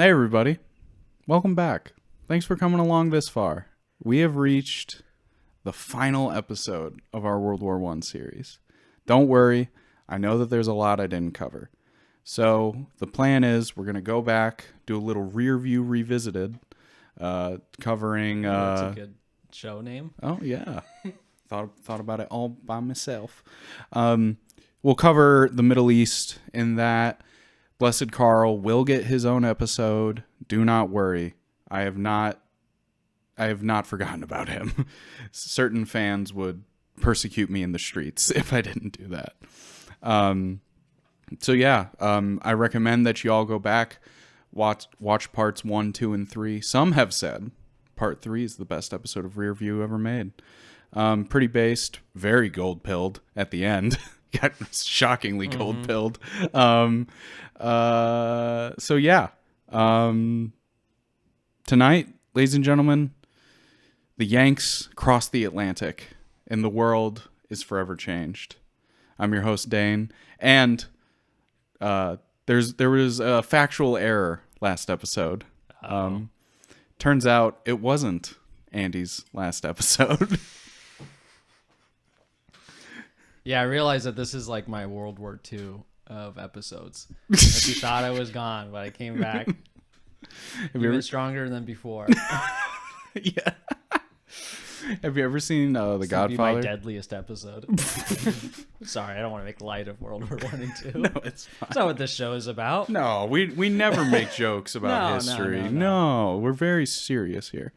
Hey everybody, welcome back. Thanks for coming along this far. We have reached the final episode of our World War I series. Don't worry, I know that there's a lot I didn't cover. So the plan is we're going to go back, do a little Rearview Revisited, covering... That's a good show name. Oh, yeah. Thought about it all by myself. We'll cover the Middle East in that. Blessed Carl will get his own episode. Do not worry. I have not forgotten about him. Certain fans would persecute me in the streets if I didn't do that. I recommend that you all go back, watch parts 1, 2, and 3. Some have said part 3 is the best episode of Rearview ever made. Pretty based, very gold-pilled at the end. Got shockingly gold-pilled. Tonight, ladies and gentlemen, the Yanks cross the Atlantic, and the world is forever changed. I'm your host, Dane, and there was a factual error last episode. Turns out it wasn't Andy's last episode. Yeah, I realized that this is like my World War II of episodes. Like you thought I was gone, but I came back even stronger than before. Yeah. Have you ever seen The Godfather? Be my deadliest episode. Sorry, I don't want to make light of World War I and II. No, it's fine. That's not what this show is about. No, we never make jokes about history. No, we're very serious here.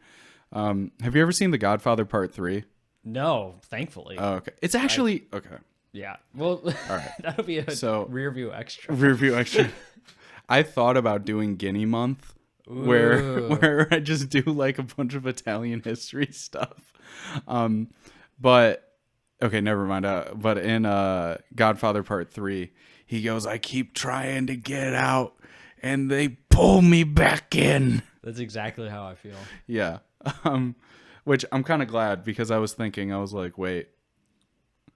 Have you ever seen The Godfather Part 3? No, thankfully. Oh, okay. It's actually... Okay. Yeah. Well, all right. That'll be a Rearview extra. Rearview extra. I thought about doing Guinea Month, where I just do like a bunch of Italian history stuff. But okay, never mind. But in Godfather Part 3, he goes, "I keep trying to get out, and they pull me back in." That's exactly how I feel. Yeah. Which I'm kind of glad, because I was like, wait,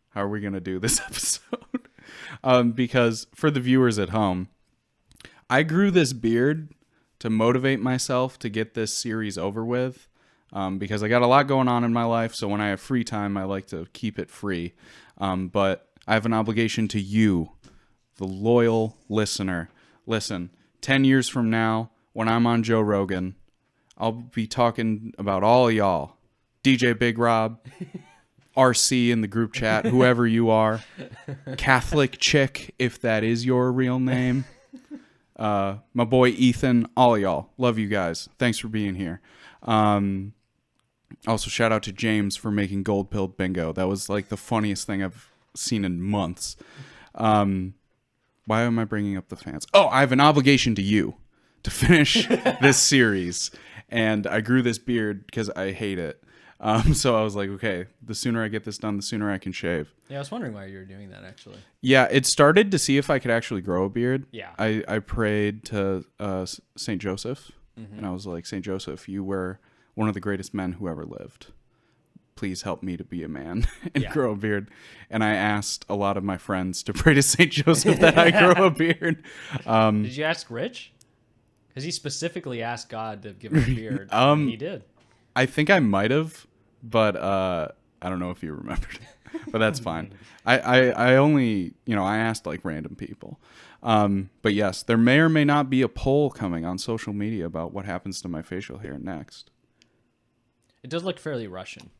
how are we going to do this episode? Because for the viewers at home, I grew this beard to motivate myself to get this series over with, because I got a lot going on in my life. So when I have free time, I like to keep it free. But I have an obligation to you, the loyal listener. Listen, 10 years from now, when I'm on Joe Rogan, I'll be talking about all y'all. DJ Big Rob, RC in the group chat, whoever you are, Catholic Chick, if that is your real name, my boy Ethan, all y'all. Love you guys. Thanks for being here. Also, shout out to James for making Goldpilled bingo. That was like the funniest thing I've seen in months. Why am I bringing up the fans? Oh, I have an obligation to you to finish this series. And I grew this beard because I hate it. So I was like, okay, the sooner I get this done, the sooner I can shave. Yeah, I was wondering why you were doing that, actually. Yeah, it started to see if I could actually grow a beard. Yeah. I prayed to St. Joseph, and I was like, St. Joseph, you were one of the greatest men who ever lived. Please help me to be a man and grow a beard. And I asked a lot of my friends to pray to St. Joseph that I grow a beard. Did you ask Rich? Because he specifically asked God to give him a beard. And he did. I think I might have, but I don't know if you remembered. But that's fine. I only, I asked like random people. But yes, there may or may not be a poll coming on social media about what happens to my facial hair next. It does look fairly Russian.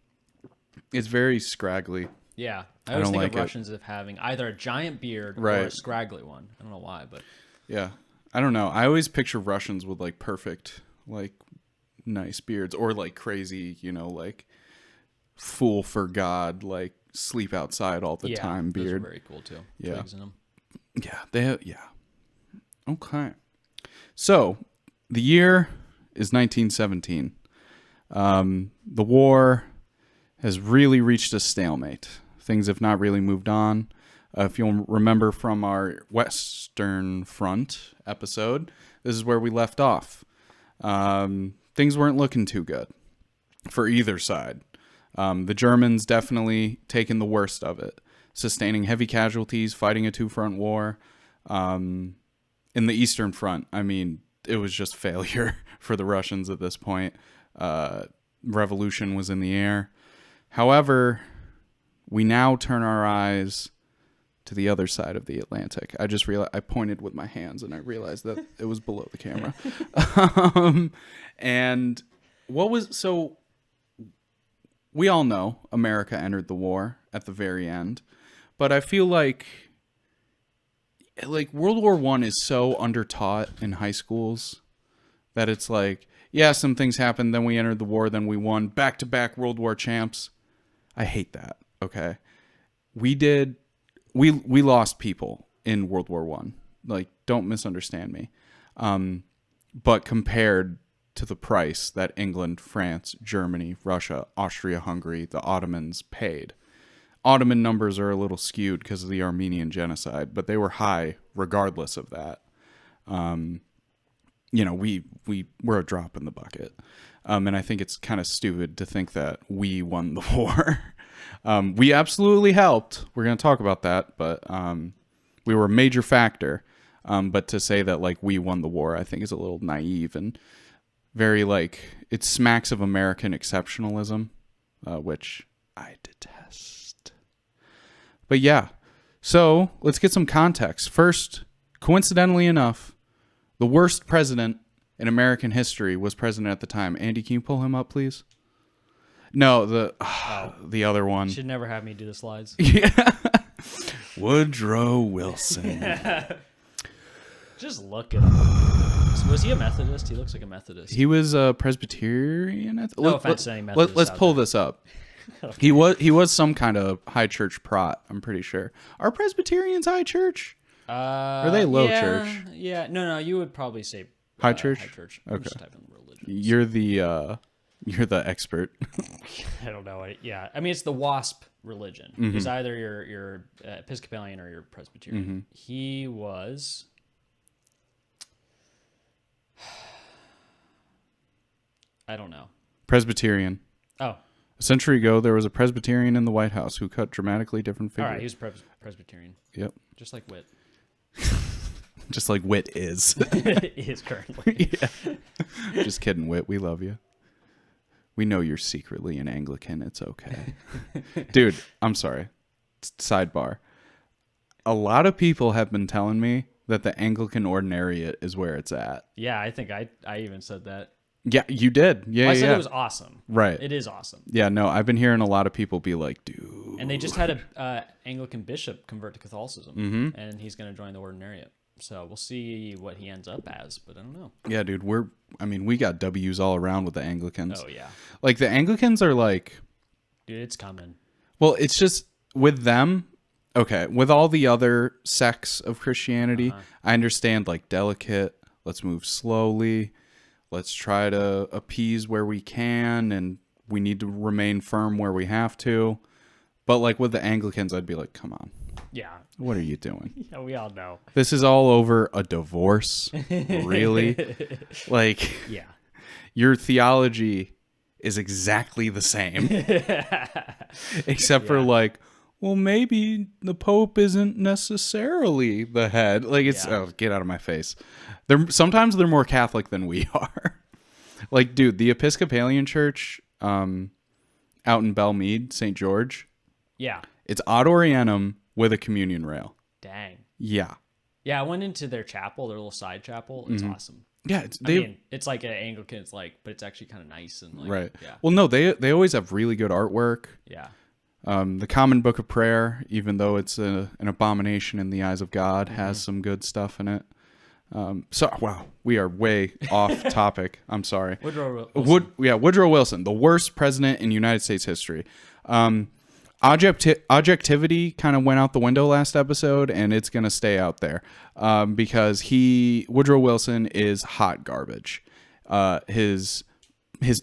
It's very scraggly. Yeah. I always think of Russians as having either a giant beard or a scraggly one. I don't know why, but... Yeah. I don't know. I always picture Russians with like perfect, like nice beards, or like crazy, like fool for God, like sleep outside all the time beard. Those are very cool too. Yeah. Twigs in them. Yeah. Okay. So the year is 1917. The war has really reached a stalemate. Things have not really moved on. If you'll remember from our Western Front episode, this is where we left off. Things weren't looking too good for either side. The Germans definitely taking the worst of it, sustaining heavy casualties, fighting a two-front war. In the Eastern Front, I mean, it was just failure for the Russians at this point. Revolution was in the air. However, we now turn our eyes to the other side of the Atlantic. I just realized I pointed with my hands and I realized that it was below the camera. And we all know America entered the war at the very end, but I feel like World War I is so undertaught in high schools that it's like, yeah, some things happened, then we entered the war, then we won back-to-back World War champs. I hate that. Okay. We lost people in World War I. Like, don't misunderstand me. But compared to the price that England, France, Germany, Russia, Austria-Hungary, the Ottomans paid, Ottoman numbers are a little skewed because of the Armenian genocide, but they were high regardless of that. We're a drop in the bucket. And I think it's kind of stupid to think that we won the war. We absolutely helped. We're going to talk about that, but we were a major factor. But to say that like we won the war, I think is a little naive and very it smacks of American exceptionalism, which I detest. But yeah, so let's get some context. First, coincidentally enough, the worst president in American history was president at the time. Andy, can you pull him up, please? No, the other one. You should never have me do the slides. Yeah. Woodrow Wilson. Just look at him. Was he a Methodist? He looks like a Methodist. He was a Presbyterian. No offense to any Methodists. Let's pull this up. Okay. He was some kind of high church prot, I'm pretty sure. Are Presbyterians high church? Are they low church? Yeah. No, you would probably say high church. High church. Okay. Just type in religion. You're the expert. I don't know. Yeah. I mean, it's the WASP religion. Mm-hmm. It's either you're Episcopalian or you're Presbyterian. Mm-hmm. He was. I don't know. Presbyterian. Oh. A century ago, there was a Presbyterian in the White House who cut dramatically different figures. All right, he was Presbyterian. Yep. Just like Whit. Just like Whit is. Is currently. Yeah. Just kidding, Whit. We love you. We know you're secretly an Anglican. It's okay. Dude, I'm sorry. Sidebar. A lot of people have been telling me that the Anglican Ordinariate is where it's at. Yeah, I think I even said that. Yeah, you did. Yeah, I said it was awesome. Right. It is awesome. Yeah, no, I've been hearing a lot of people be like, dude. And they just had a Anglican bishop convert to Catholicism, mm-hmm. and he's going to join the Ordinariate. So we'll see what he ends up as, but I don't know. Yeah, dude, we got W's all around with the Anglicans. Oh, yeah. Like, the Anglicans are like... Dude, it's coming. Well, it's just, with them, okay, with all the other sects of Christianity, I understand, like, delicate, let's move slowly, let's try to appease where we can, and we need to remain firm where we have to. But, like, with the Anglicans, I'd be like, come on. Yeah. What are you doing? Yeah, we all know. This is all over a divorce? Really? Like, yeah. Your theology is exactly the same. Except for, like, well, maybe the Pope isn't necessarily the head. Like, it's, get out of my face. Sometimes they're more Catholic than we are. Like, dude, the Episcopalian Church out in Belmead, St. George. Yeah. It's ad orientem with a communion rail. Dang. Yeah. Yeah, I went into their chapel, their little side chapel. It's awesome. Yeah, it's like an Anglican. It's like, but it's actually kind of nice and like, right. Yeah. Well, no, they always have really good artwork. Yeah. The Common Book of Prayer, even though it's an abomination in the eyes of God, has some good stuff in it. Wow, we are way off topic. I'm sorry. Woodrow Wilson. Woodrow Wilson, the worst president in United States history. Objectivity kind of went out the window last episode, and it's going to stay out there because Woodrow Wilson is hot garbage. His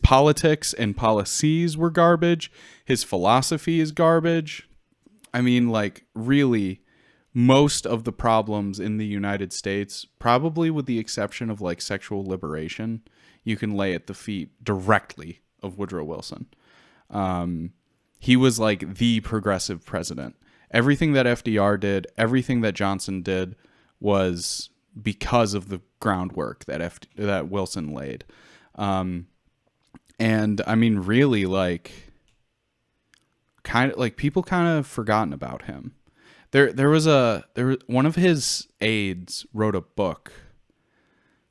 politics and policies were garbage. His philosophy is garbage. I mean, like, really, most of the problems in the United States, probably with the exception of, like, sexual liberation, you can lay at the feet directly of Woodrow Wilson. He was like the progressive president. Everything that FDR did, everything that Johnson did was because of the groundwork that Wilson laid. And I mean, really, like, kind of like people kind of forgotten about him. There was one of his aides wrote a book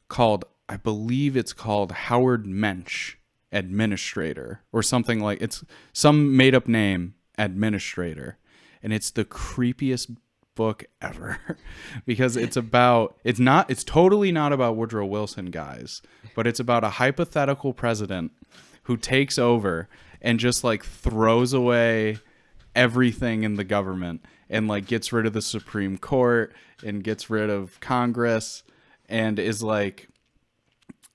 called, I believe it's called Howard Mensch Administrator, or something, like it's some made up name, Administrator, and it's the creepiest book ever because it's totally not about Woodrow Wilson, guys, but it's about a hypothetical president who takes over and just like throws away everything in the government and like gets rid of the Supreme Court and gets rid of Congress and is like,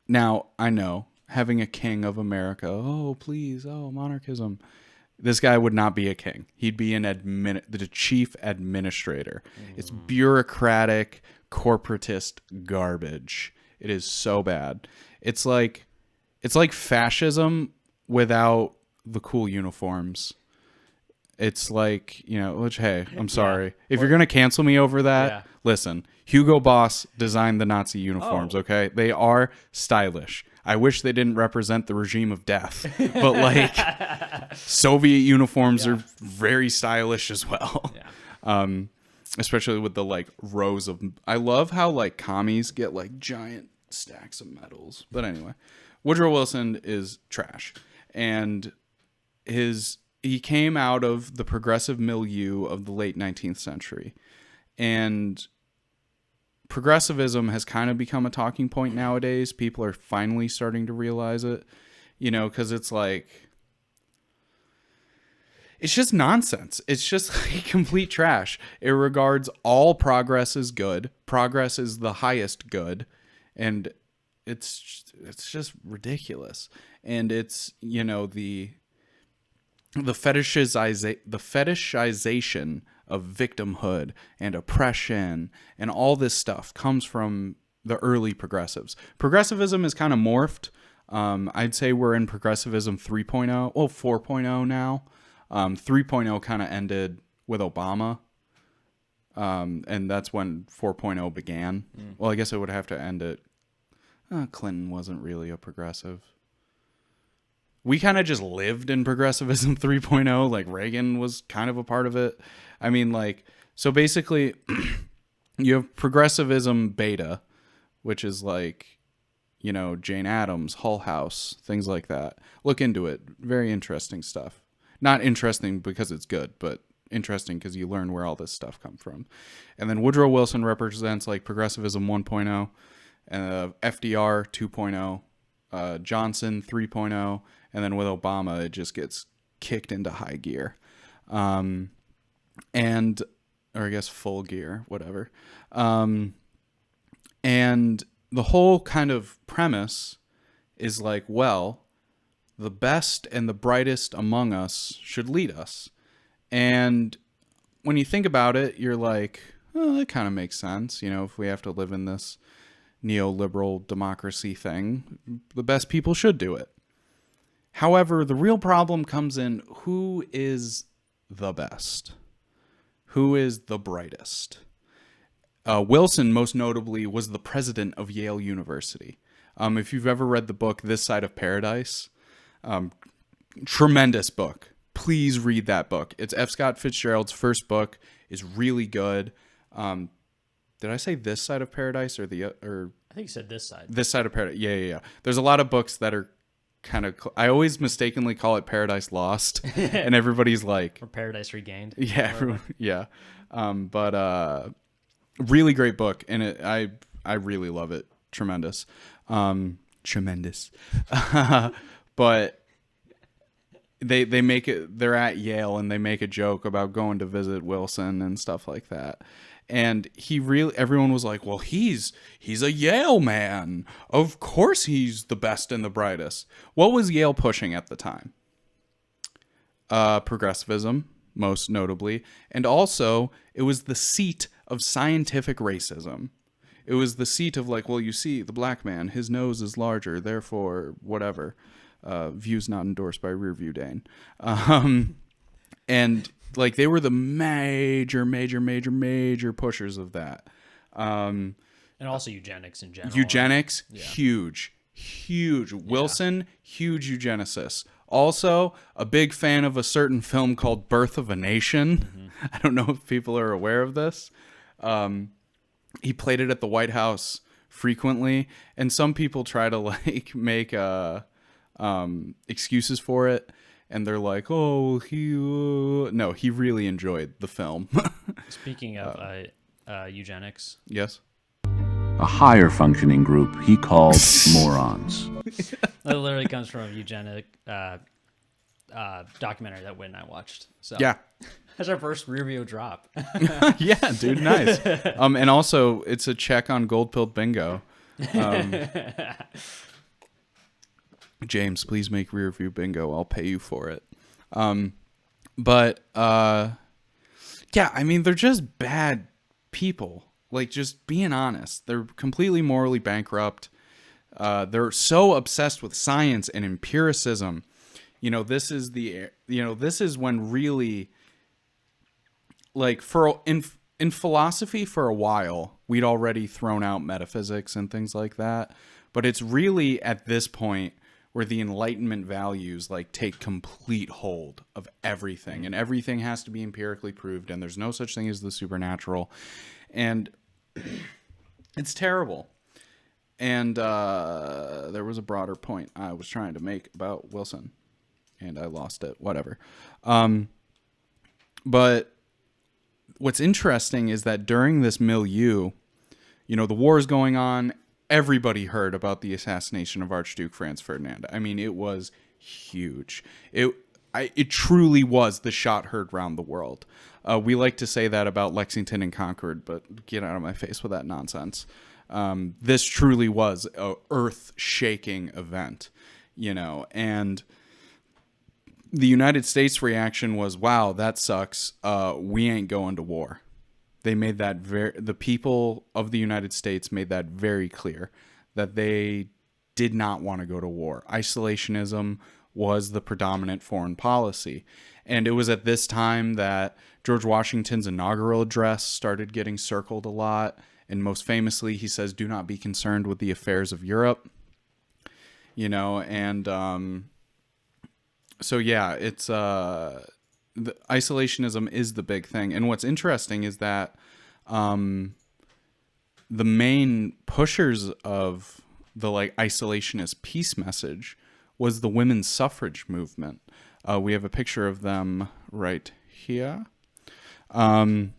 now I know, having a king of America, oh please, oh monarchism, this guy would not be a king. He'd be the chief administrator. It's bureaucratic, corporatist garbage. It is so bad. It's like fascism without the cool uniforms. It's like, you know, which, hey, I'm sorry. If you're going to cancel me over that, listen, Hugo Boss designed the Nazi uniforms, okay? They are stylish. I wish they didn't represent the regime of death, but like Soviet uniforms are very stylish as well. Especially with the like rows of, I love how like commies get like giant stacks of medals. But anyway, Woodrow Wilson is trash. And he came out of the progressive milieu of the late 19th century. And progressivism has kind of become a talking point nowadays. People are finally starting to realize it, you know, because it's like, it's just nonsense. It's just like complete trash. It regards all progress as good. Progress is the highest good. And it's just ridiculous. And it's, you know, the fetishization of victimhood and oppression and all this stuff comes from the early progressives. Progressivism is kind of morphed. I'd say we're in progressivism 3.0, well, 4.0 now. 3.0 kind of ended with Obama. And that's when 4.0 began. Well, I guess it would have to end at Clinton wasn't really a progressive. We kind of just lived in progressivism 3.0. Like Reagan was kind of a part of it. I mean, like, so basically you have progressivism beta, which is like, you know, Jane Addams, Hull House, things like that. Look into it. Very interesting stuff. Not interesting because it's good, but interesting because you learn where all this stuff comes from. And then Woodrow Wilson represents like progressivism 1.0, FDR 2.0, Johnson 3.0, and then with Obama, it just gets kicked into high gear. Or I guess full gear, whatever. And the whole kind of premise is like, well, the best and the brightest among us should lead us. And when you think about it, you're like, oh, that kind of makes sense. You know, if we have to live in this neoliberal democracy thing, the best people should do it. However, the real problem comes in who is the best? Who is the brightest? Wilson, most notably, was the president of Yale University. If you've ever read the book This Side of Paradise, tremendous book. Please read that book. It's F. Scott Fitzgerald's first book. It's really good. Did I say This Side of Paradise or I think you said This Side. This Side of Paradise. Yeah. There's a lot of books that are kind of, I always mistakenly call it Paradise Lost, and everybody's like, or Paradise Regained. Yeah. But really great book, and I really love it. Tremendous. But they make it, they're at Yale and they make a joke about going to visit Wilson and stuff like that. And everyone was like, well, he's a Yale man. Of course he's the best and the brightest. What was Yale pushing at the time? Progressivism, most notably. And also, it was the seat of scientific racism. It was the seat of like, well, you see, the black man, his nose is larger, therefore, whatever. Views not endorsed by Rearview Dane. And like they were the major pushers of that. And also eugenics in general. Eugenics, huge. Wilson, huge eugenicist. Also, a big fan of a certain film called Birth of a Nation. I don't know if people are aware of this. He played it at the White House frequently, and some people try to like make excuses for it, and they're like, "Oh, he really enjoyed the film." Speaking of eugenics, Yes. A higher functioning group he called morons. that literally comes from a eugenic documentary that Whit and I watched. So Yeah. that's our first Rearview drop. Yeah, dude, nice. And also, it's a check on Goldpilled bingo. James, please make Rearview bingo. I'll pay you for it. Yeah, I mean, they're just bad people. Like, just being honest, they're completely morally bankrupt. They're so obsessed with science and empiricism. This is when really, like, in philosophy for a while, we'd already thrown out metaphysics and things like that. But it's really at this point where the Enlightenment values like take complete hold of everything, and everything has to be empirically proved, and there's no such thing as the supernatural, and it's terrible. And there was a broader point I was trying to make about Wilson, and I lost it. Whatever. But what's interesting is that during this milieu, the war is going on. Everybody heard about the assassination of Archduke Franz Ferdinand. I mean, it was huge. It truly was the shot heard round the world. We like to say that about Lexington and Concord, but get out of my face with that nonsense. This truly was a earth-shaking event, and the United States reaction was, wow, that sucks. We ain't going to war. They made that the people of the United States made that very clear, that they did not want to go to war. Isolationism was the predominant foreign policy. And it was at this time that George Washington's inaugural address started getting circled a lot. And most famously, he says, "Do not be concerned with the affairs of Europe." So yeah, it's the isolationism is the big thing. And what's interesting is that the main pushers of the like isolationist peace message was the women's suffrage movement. We have a picture of them right here. I'm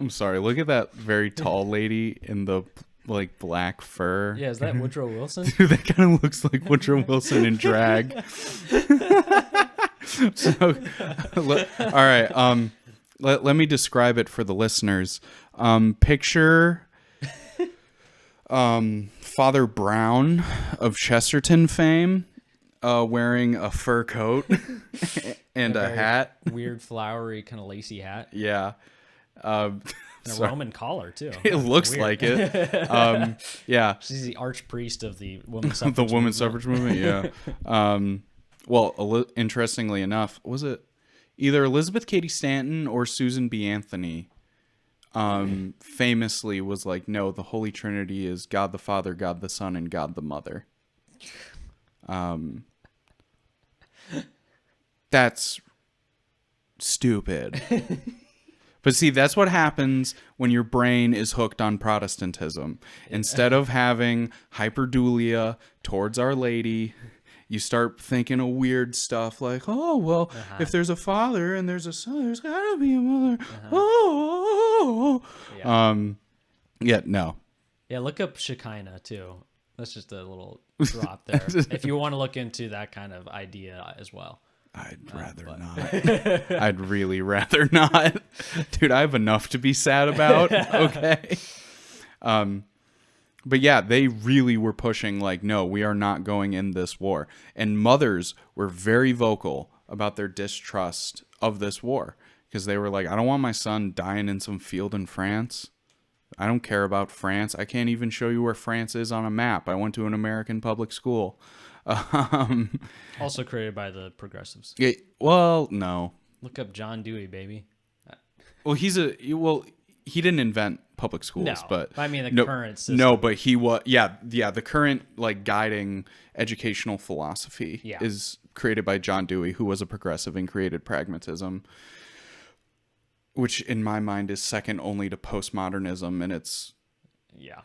sorry, look at that very tall lady in the like black fur. Yeah, is that Woodrow Wilson? Dude, that kind of looks like Woodrow Wilson in drag. All right. Let me describe it for the listeners. Picture Father Brown of Chesterton fame, wearing a fur coat and a hat. Weird, flowery, kind of lacy hat. Yeah. And a Roman collar, too. It looks like it. Yeah. She's the archpriest of the women's suffrage suffrage movement, yeah. Well, interestingly enough, was it either Elizabeth Cady Stanton or Susan B. Anthony famously was like, no, the Holy Trinity is God the Father, God the Son, and God the Mother. That's stupid. But see, that's what happens when your brain is hooked on Protestantism. Instead of having hyperdulia towards Our Lady, you start thinking of weird stuff like, oh, well, if there's a father and there's a son, there's got to be a mother. Oh. Yeah, no. Yeah, look up Shekinah, too. That's just a little drop there. If you want to look into that kind of idea as well. I'd rather not. I'd really rather not. Dude, I have enough to be sad about. Okay. But yeah, they really were pushing like, no, we are not going in this war. And mothers were very vocal about their distrust of this war because they were like, I don't want my son dying in some field in France. I don't care about France. I can't even show you where France is on a map. I went to an American public school. Also created by the progressives. Well, no. Look up John Dewey, baby. Well, he didn't invent public schools, No, but I mean the no, current system. No, but he was the current like guiding educational philosophy is created by John Dewey, who was a progressive and created pragmatism, which in my mind is second only to postmodernism, and it's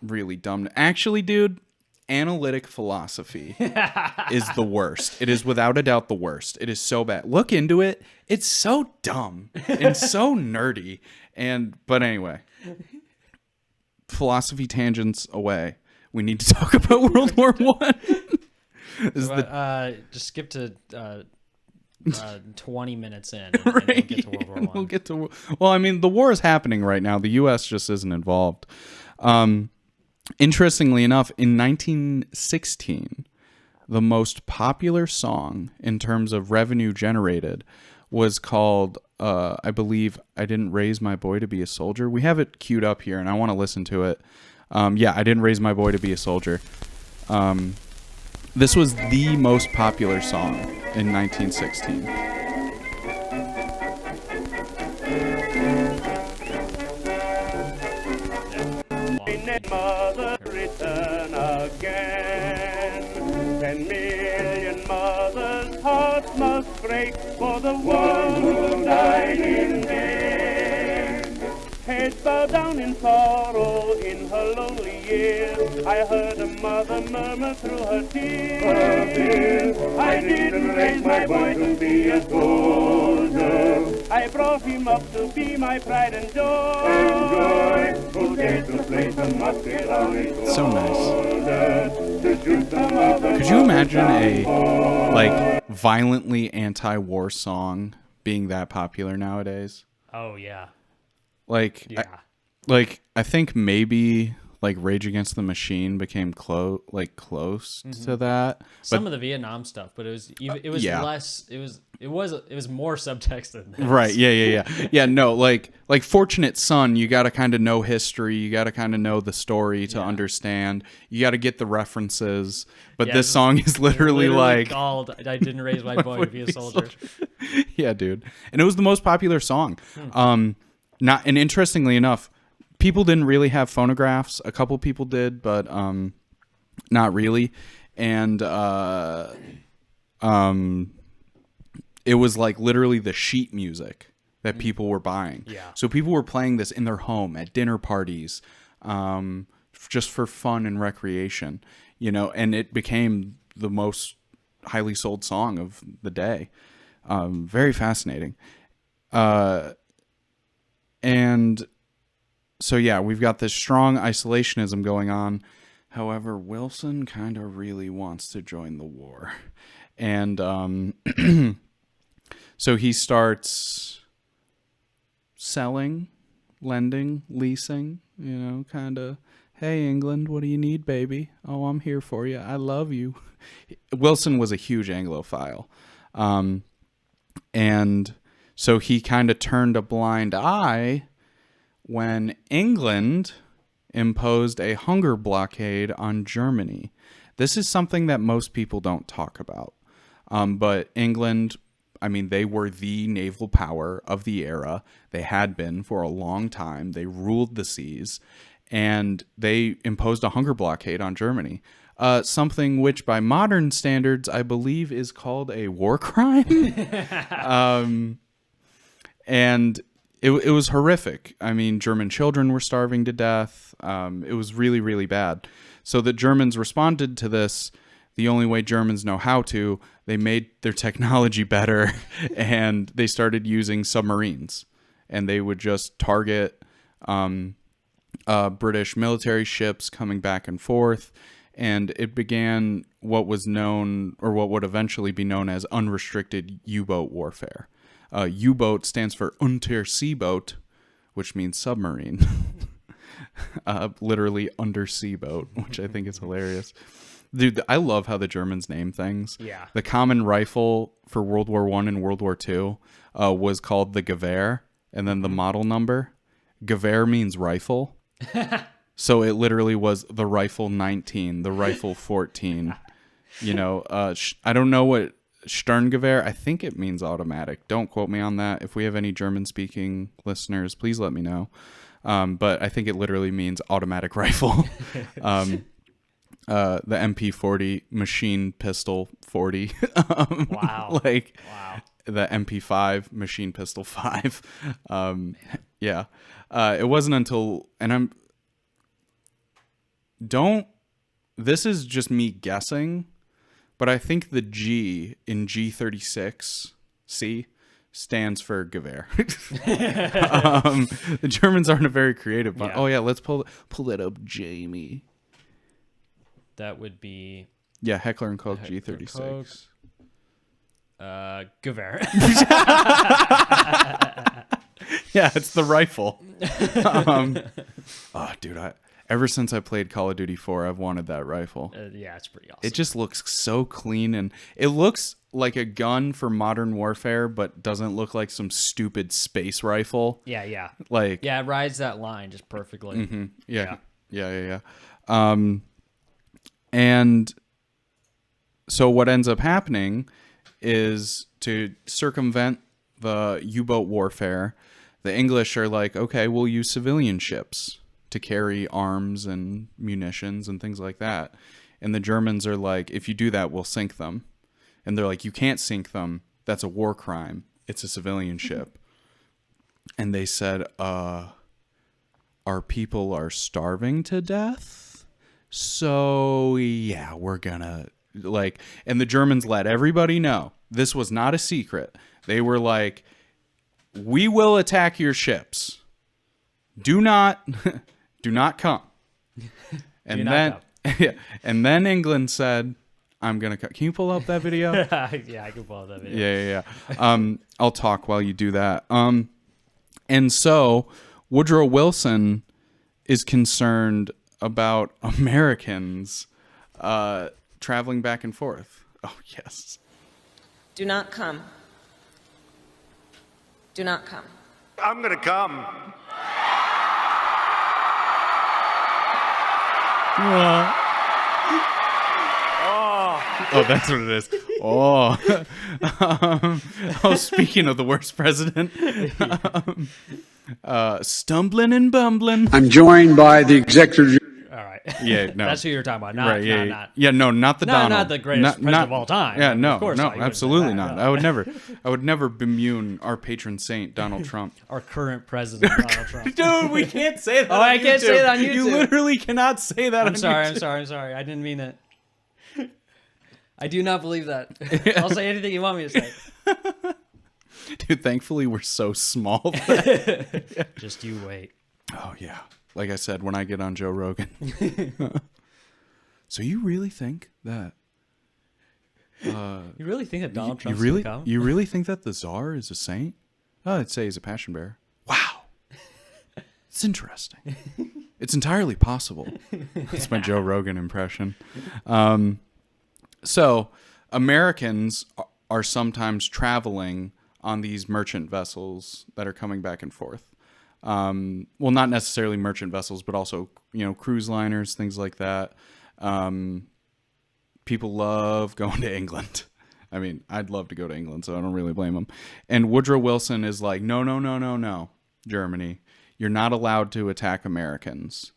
really dumb. Actually, dude, analytic philosophy is the worst. It is without a doubt the worst. It is so bad. Look into it. It's so dumb and so nerdy. But anyway, philosophy tangents away. We need to talk about World War One. Just skip to 20 minutes in, and we'll get to World War One. Well, I mean, the war is happening right now. The U.S. just isn't involved. Interestingly enough, in 1916, the most popular song in terms of revenue generated was called, I believe, I Didn't Raise My Boy to Be a Soldier. We have it queued up here, and I want to listen to it. I Didn't Raise My Boy to Be a Soldier. This was the most popular song in 1916. Mother return again. 10 million mothers' hearts must break for the one who died in vain. Heads bowed down in sorrow in her lonely years. I heard a mother murmur through her tears. I didn't raise my boy to be a soldier. I brought him up to be my pride and joy. Who dared to place a musket on his shoulder. So nice. To shoot the mother. Could you imagine a violently anti-war song being that popular nowadays? Oh yeah. I think maybe like Rage Against the Machine became close to that. Some of the Vietnam stuff, but it was less. It was more subtext than this. Right. Yeah. No, like Fortunate Son, you got to kind of know history. You got to kind of know the story to understand. You got to get the references. But this song is literally like called "I Didn't Raise My Boy to Be a Soldier." Yeah, dude. And it was the most popular song. And interestingly enough, people didn't really have phonographs. A couple people did, but not really. And it was like literally the sheet music that people were buying. Yeah. So people were playing this in their home at dinner parties, just for fun and recreation, and it became the most highly sold song of the day. Very fascinating. And so, we've got this strong isolationism going on. However, Wilson kind of really wants to join the war. And so he starts selling, lending, leasing, kind of, hey, England, what do you need, baby? Oh, I'm here for you. I love you. Wilson was a huge Anglophile. And so he kind of turned a blind eye when England imposed a hunger blockade on Germany. This is something that most people don't talk about. But England, they were the naval power of the era. They had been for a long time. They ruled the seas, and they imposed a hunger blockade on Germany. Something which, by modern standards, I believe is called a war crime. And it was horrific. German children were starving to death. It was really, really bad. So the Germans responded to this the only way Germans know how to. They made their technology better, and they started using submarines. And they would just target British military ships coming back and forth. And it began what was known, or what would eventually be known as, unrestricted U-boat warfare. U-boat stands for Unterseeboot, which means submarine. Literally undersea boat, which I think is hilarious. Dude, I love how the Germans name things. Yeah. The common rifle for World War I and World War II was called the Gewehr, and then the model number. Gewehr means rifle. So it literally was the rifle 19, the rifle 14. I don't know what Sterngewehr, I think it means automatic. Don't quote me on that. If we have any German-speaking listeners, please let me know. but I think it literally means automatic rifle. The MP40 machine pistol 40. Wow. Wow. The MP5 machine pistol 5. Yeah. It wasn't until, this is just me guessing, but I think the G in G36C stands for Gewehr. The Germans aren't a very creative bunch. Yeah. Oh yeah, let's pull that up, Jamie. That would be Yeah, Heckler and Koch Heckler G36. Koch. Gewehr. Yeah, it's the rifle. Oh, dude, ever since I played Call of Duty 4, I've wanted that rifle. Yeah, it's pretty awesome. It just looks so clean, and it looks like a gun for modern warfare, but doesn't look like some stupid space rifle. Yeah. Like, Yeah, it rides that line just perfectly. mm-hmm. Yeah. And so what ends up happening is, to circumvent the U-boat warfare, the English are like, okay, we'll use civilian ships to carry arms and munitions and things like that. And the Germans are like, if you do that, we'll sink them. And they're like, you can't sink them. That's a war crime. It's a civilian ship. And they said, our people are starving to death. So yeah, we're gonna and the Germans let everybody know this was not a secret. They were like, we will attack your ships. Do not come. And and then England said, I'm going to come. Can you pull up that video? Yeah, I can pull up that video. Yeah. I'll talk while you do that. And so Woodrow Wilson is concerned about Americans traveling back and forth. Oh, yes. Do not come. Do not come. I'm gonna come. Oh, that's what it is. Oh. Speaking of the worst president, stumbling and bumbling. I'm joined by the executive. All right. Yeah, no. That's who you're talking about. Not, Right, yeah, not. yeah, no, not the Donald. Not the greatest president of all time. Yeah, no, Of course no, not. You wouldn't say absolutely that, not. no. I would never bemoon our patron saint, Donald Trump. Our current president, Donald Trump. Dude, we can't say that. Oh, I can't say that on YouTube. You literally cannot say that. I'm sorry. I didn't mean it. I do not believe that. I'll say anything you want me to say. Dude, thankfully we're so small. Just you wait. Oh yeah, like I said, when I get on Joe Rogan. So you really think that? You really think that Donald Trump's you really, gonna come? you really think that the Tsar is a saint? Oh, I'd say he's a passion bearer. Wow, it's interesting. It's entirely possible. That's my Joe Rogan impression. So Americans are sometimes traveling on these merchant vessels that are coming back and forth. Well, not necessarily merchant vessels, but also, cruise liners, things like that. People love going to England. I mean, I'd love to go to England, so I don't really blame them. And Woodrow Wilson is like, no, Germany, you're not allowed to attack Americans.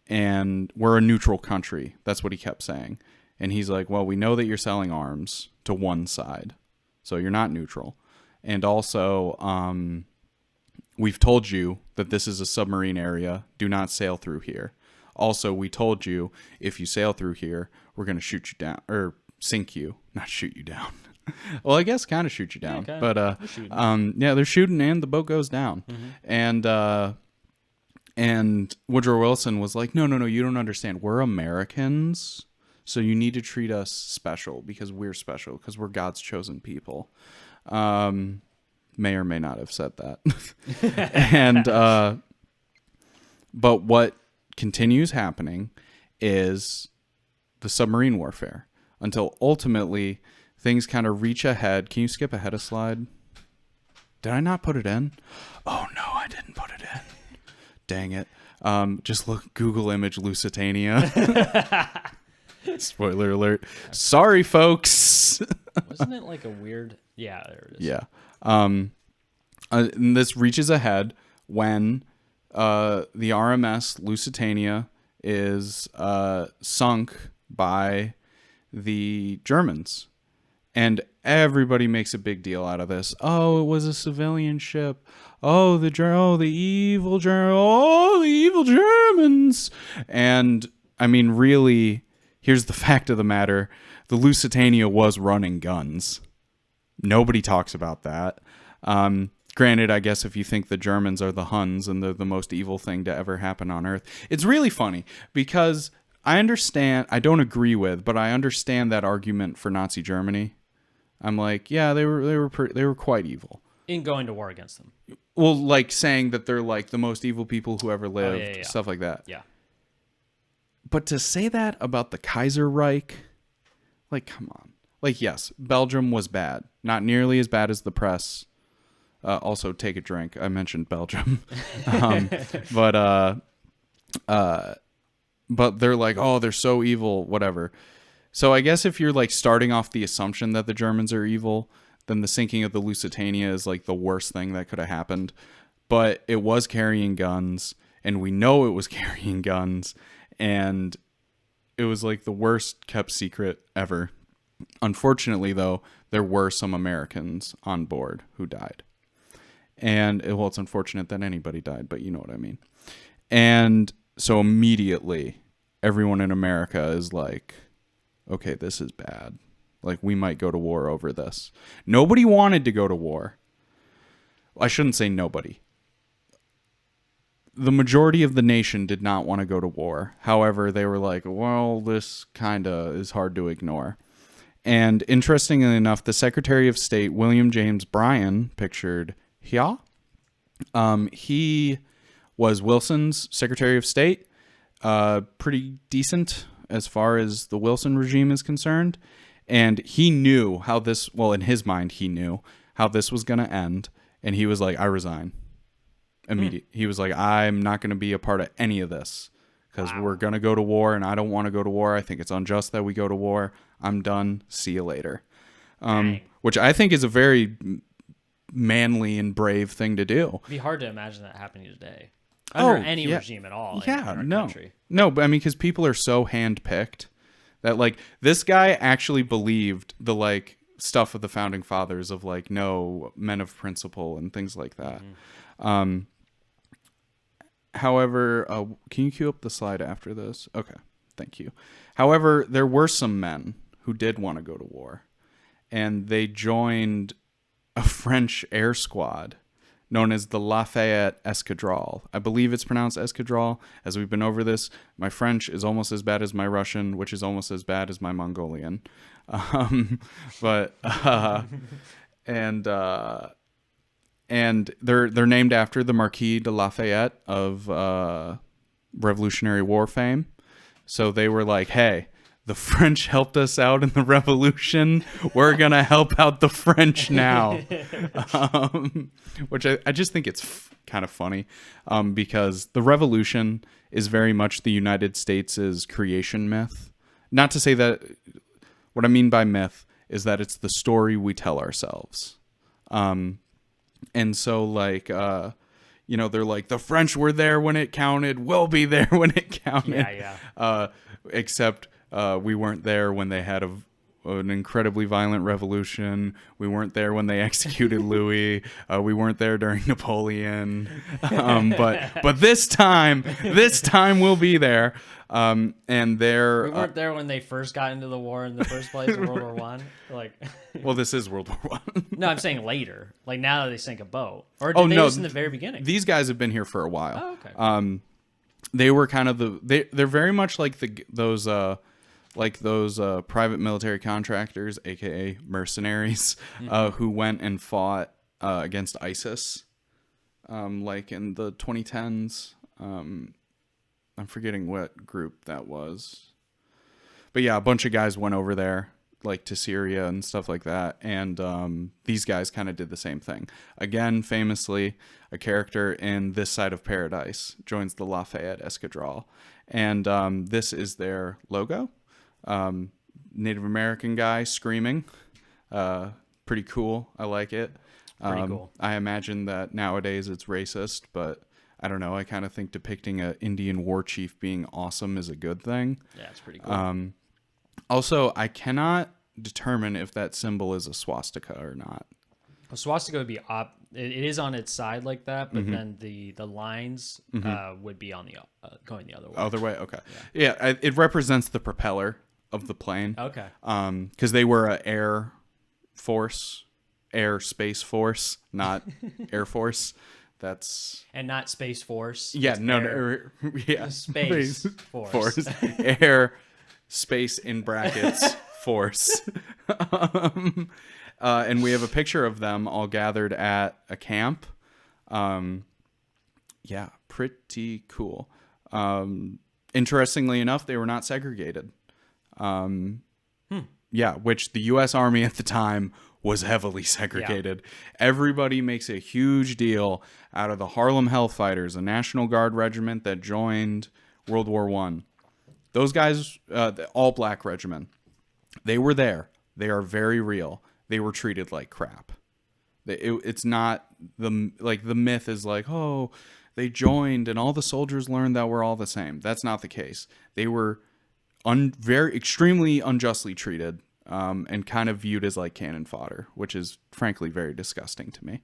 And we're a neutral country. That's what he kept saying. And he's like, well, we know that you're selling arms to one side, so you're not neutral. And also, we've told you that this is a submarine area. Do not sail through here. Also, we told you if you sail through here, we're going to shoot you down, or sink you, not shoot you down. Well, I guess kind of shoot you down. Yeah, but they're shooting and the boat goes down. Mm-hmm. And Woodrow Wilson was like, no, you don't understand. We're Americans. So you need to treat us special because we're special, because we're God's chosen people. May or may not have said that. And but what continues happening is the submarine warfare until ultimately things kind of reach ahead. Can you skip ahead a slide? Did I not put it in? Oh no, I didn't put it in. Dang it. Just Google image Lusitania. Spoiler alert. Sorry, folks. Wasn't it like a weird... Yeah, there it is. Yeah. And this reaches ahead when the RMS Lusitania is sunk by the Germans. And everybody makes a big deal out of this. Oh, it was a civilian ship. Oh, the evil Germans. And I mean, really, here's the fact of the matter: the Lusitania was running guns. Nobody talks about that. Granted, I guess if you think the Germans are the Huns and they're the most evil thing to ever happen on Earth, it's really funny because I understand. I don't agree with, but I understand that argument for Nazi Germany. I'm like, yeah, they were quite evil in going to war against them. Well, like saying that they're like the most evil people who ever lived, stuff like that. Yeah. But to say that about the Kaiser Reich, like, come on. Like, yes, Belgium was bad, not nearly as bad as the press. Also, take a drink. I mentioned Belgium, but they're like, oh, they're so evil, whatever. So I guess if you're like starting off the assumption that the Germans are evil, then the sinking of the Lusitania is like the worst thing that could have happened. But it was carrying guns, and we know it was carrying guns, and it was like the worst kept secret ever. Unfortunately, though, there were some Americans on board who died. And, well, it's unfortunate that anybody died, but you know what I mean. And so immediately, everyone in America is like, okay, this is bad. Like, we might go to war over this. Nobody wanted to go to war. I shouldn't say nobody. The majority of the nation did not want to go to war. However, they were like, well, this kind of is hard to ignore. And interestingly enough, the Secretary of State, William James Bryan, pictured here. He was Wilson's Secretary of State. Pretty decent as far as the Wilson regime is concerned. And he knew how this, well, in his mind, he knew how this was going to end. And he was like, I resign. Immediately. He was like, I'm not going to be a part of any of this because we're going to go to war and I don't want to go to war. I think it's unjust that we go to war. I'm done. See you later. Which I think is a very manly and brave thing to do. It'd be hard to imagine that happening today. Under any regime at all in our country. No, but I mean, because people are so handpicked that like this guy actually believed the like stuff of the founding fathers of like, no, men of principle and things like that. Mm-hmm. However, can you cue up the slide after this? Okay, thank you. However, there were some men who did want to go to war, and they joined a French air squad known as the Lafayette Escadrille. I believe it's pronounced Escadrille. As we've been over this, my French is almost as bad as my Russian, which is almost as bad as my Mongolian. And they're named after the Marquis de Lafayette of Revolutionary War fame. So they were like, hey, the French helped us out in the Revolution. We're going to help out the French now. Which I just think it's kind of funny because the Revolution is very much the United States' creation myth. Not to say that, what I mean by myth is that it's the story we tell ourselves. And so, like, they're like, the French were there when it counted. We'll be there when it counted. Yeah. Except we weren't there when they had an incredibly violent revolution. We weren't there when they executed Louis. We weren't there during Napoleon. But this time we'll be there. And we weren't there when they first got into the war in the first place, in World War One. Like, well, this is World War One. No, I'm saying later, like now that they sink a boat, or did they just in the very beginning? These guys have been here for a while. Oh, okay. They were kind of they're very much like those private military contractors, aka mercenaries, who went and fought against ISIS, like in the 2010s. I'm forgetting what group that was. But yeah, a bunch of guys went over there, like to Syria and stuff like that. And these guys kind of did the same thing. Again, famously, a character in This Side of Paradise joins the Lafayette Escadrille. And this is their logo. Native American guy screaming. Pretty cool. I like it. Pretty cool. I imagine that nowadays it's racist, but I don't know. I kind of think depicting an Indian war chief being awesome is a good thing. Yeah, it's pretty cool. Also, I cannot determine if that symbol is a swastika or not. A swastika would be it is on its side like that, but then the lines would be on the going the other way. Other way? Okay. Yeah, it represents the propeller of the plane. Okay. Because they were a air space force, not Air Force. That's And not Space Force. yeah, it's no, air. yeah, Space Force. air, space in brackets force. And we have a picture of them all gathered at a camp. Yeah, pretty cool. Interestingly enough, they were not segregated. Yeah, which the U.S. Army at the time was heavily segregated. Everybody makes a huge deal out of the Harlem Hellfighters, a National Guard regiment that joined World War I. Those guys, the all-black regiment, they were there. They are very real. They were treated like crap. It's not the myth is like, oh, they joined and all the soldiers learned that we're all the same. That's not the case. They were very extremely unjustly treated and kind of viewed as like cannon fodder, which is frankly very disgusting to me.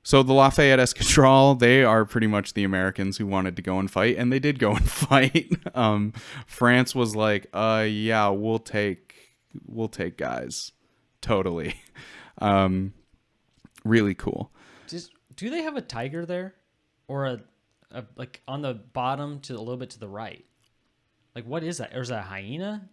So the Lafayette Escadrille, they are pretty much the Americans who wanted to go and fight, and they did go and fight. France was like, yeah, we'll take guys. Totally. Really cool. Do they have a tiger there, or a like on the bottom to a little bit to the right? Like, what is that? Or is that a hyena?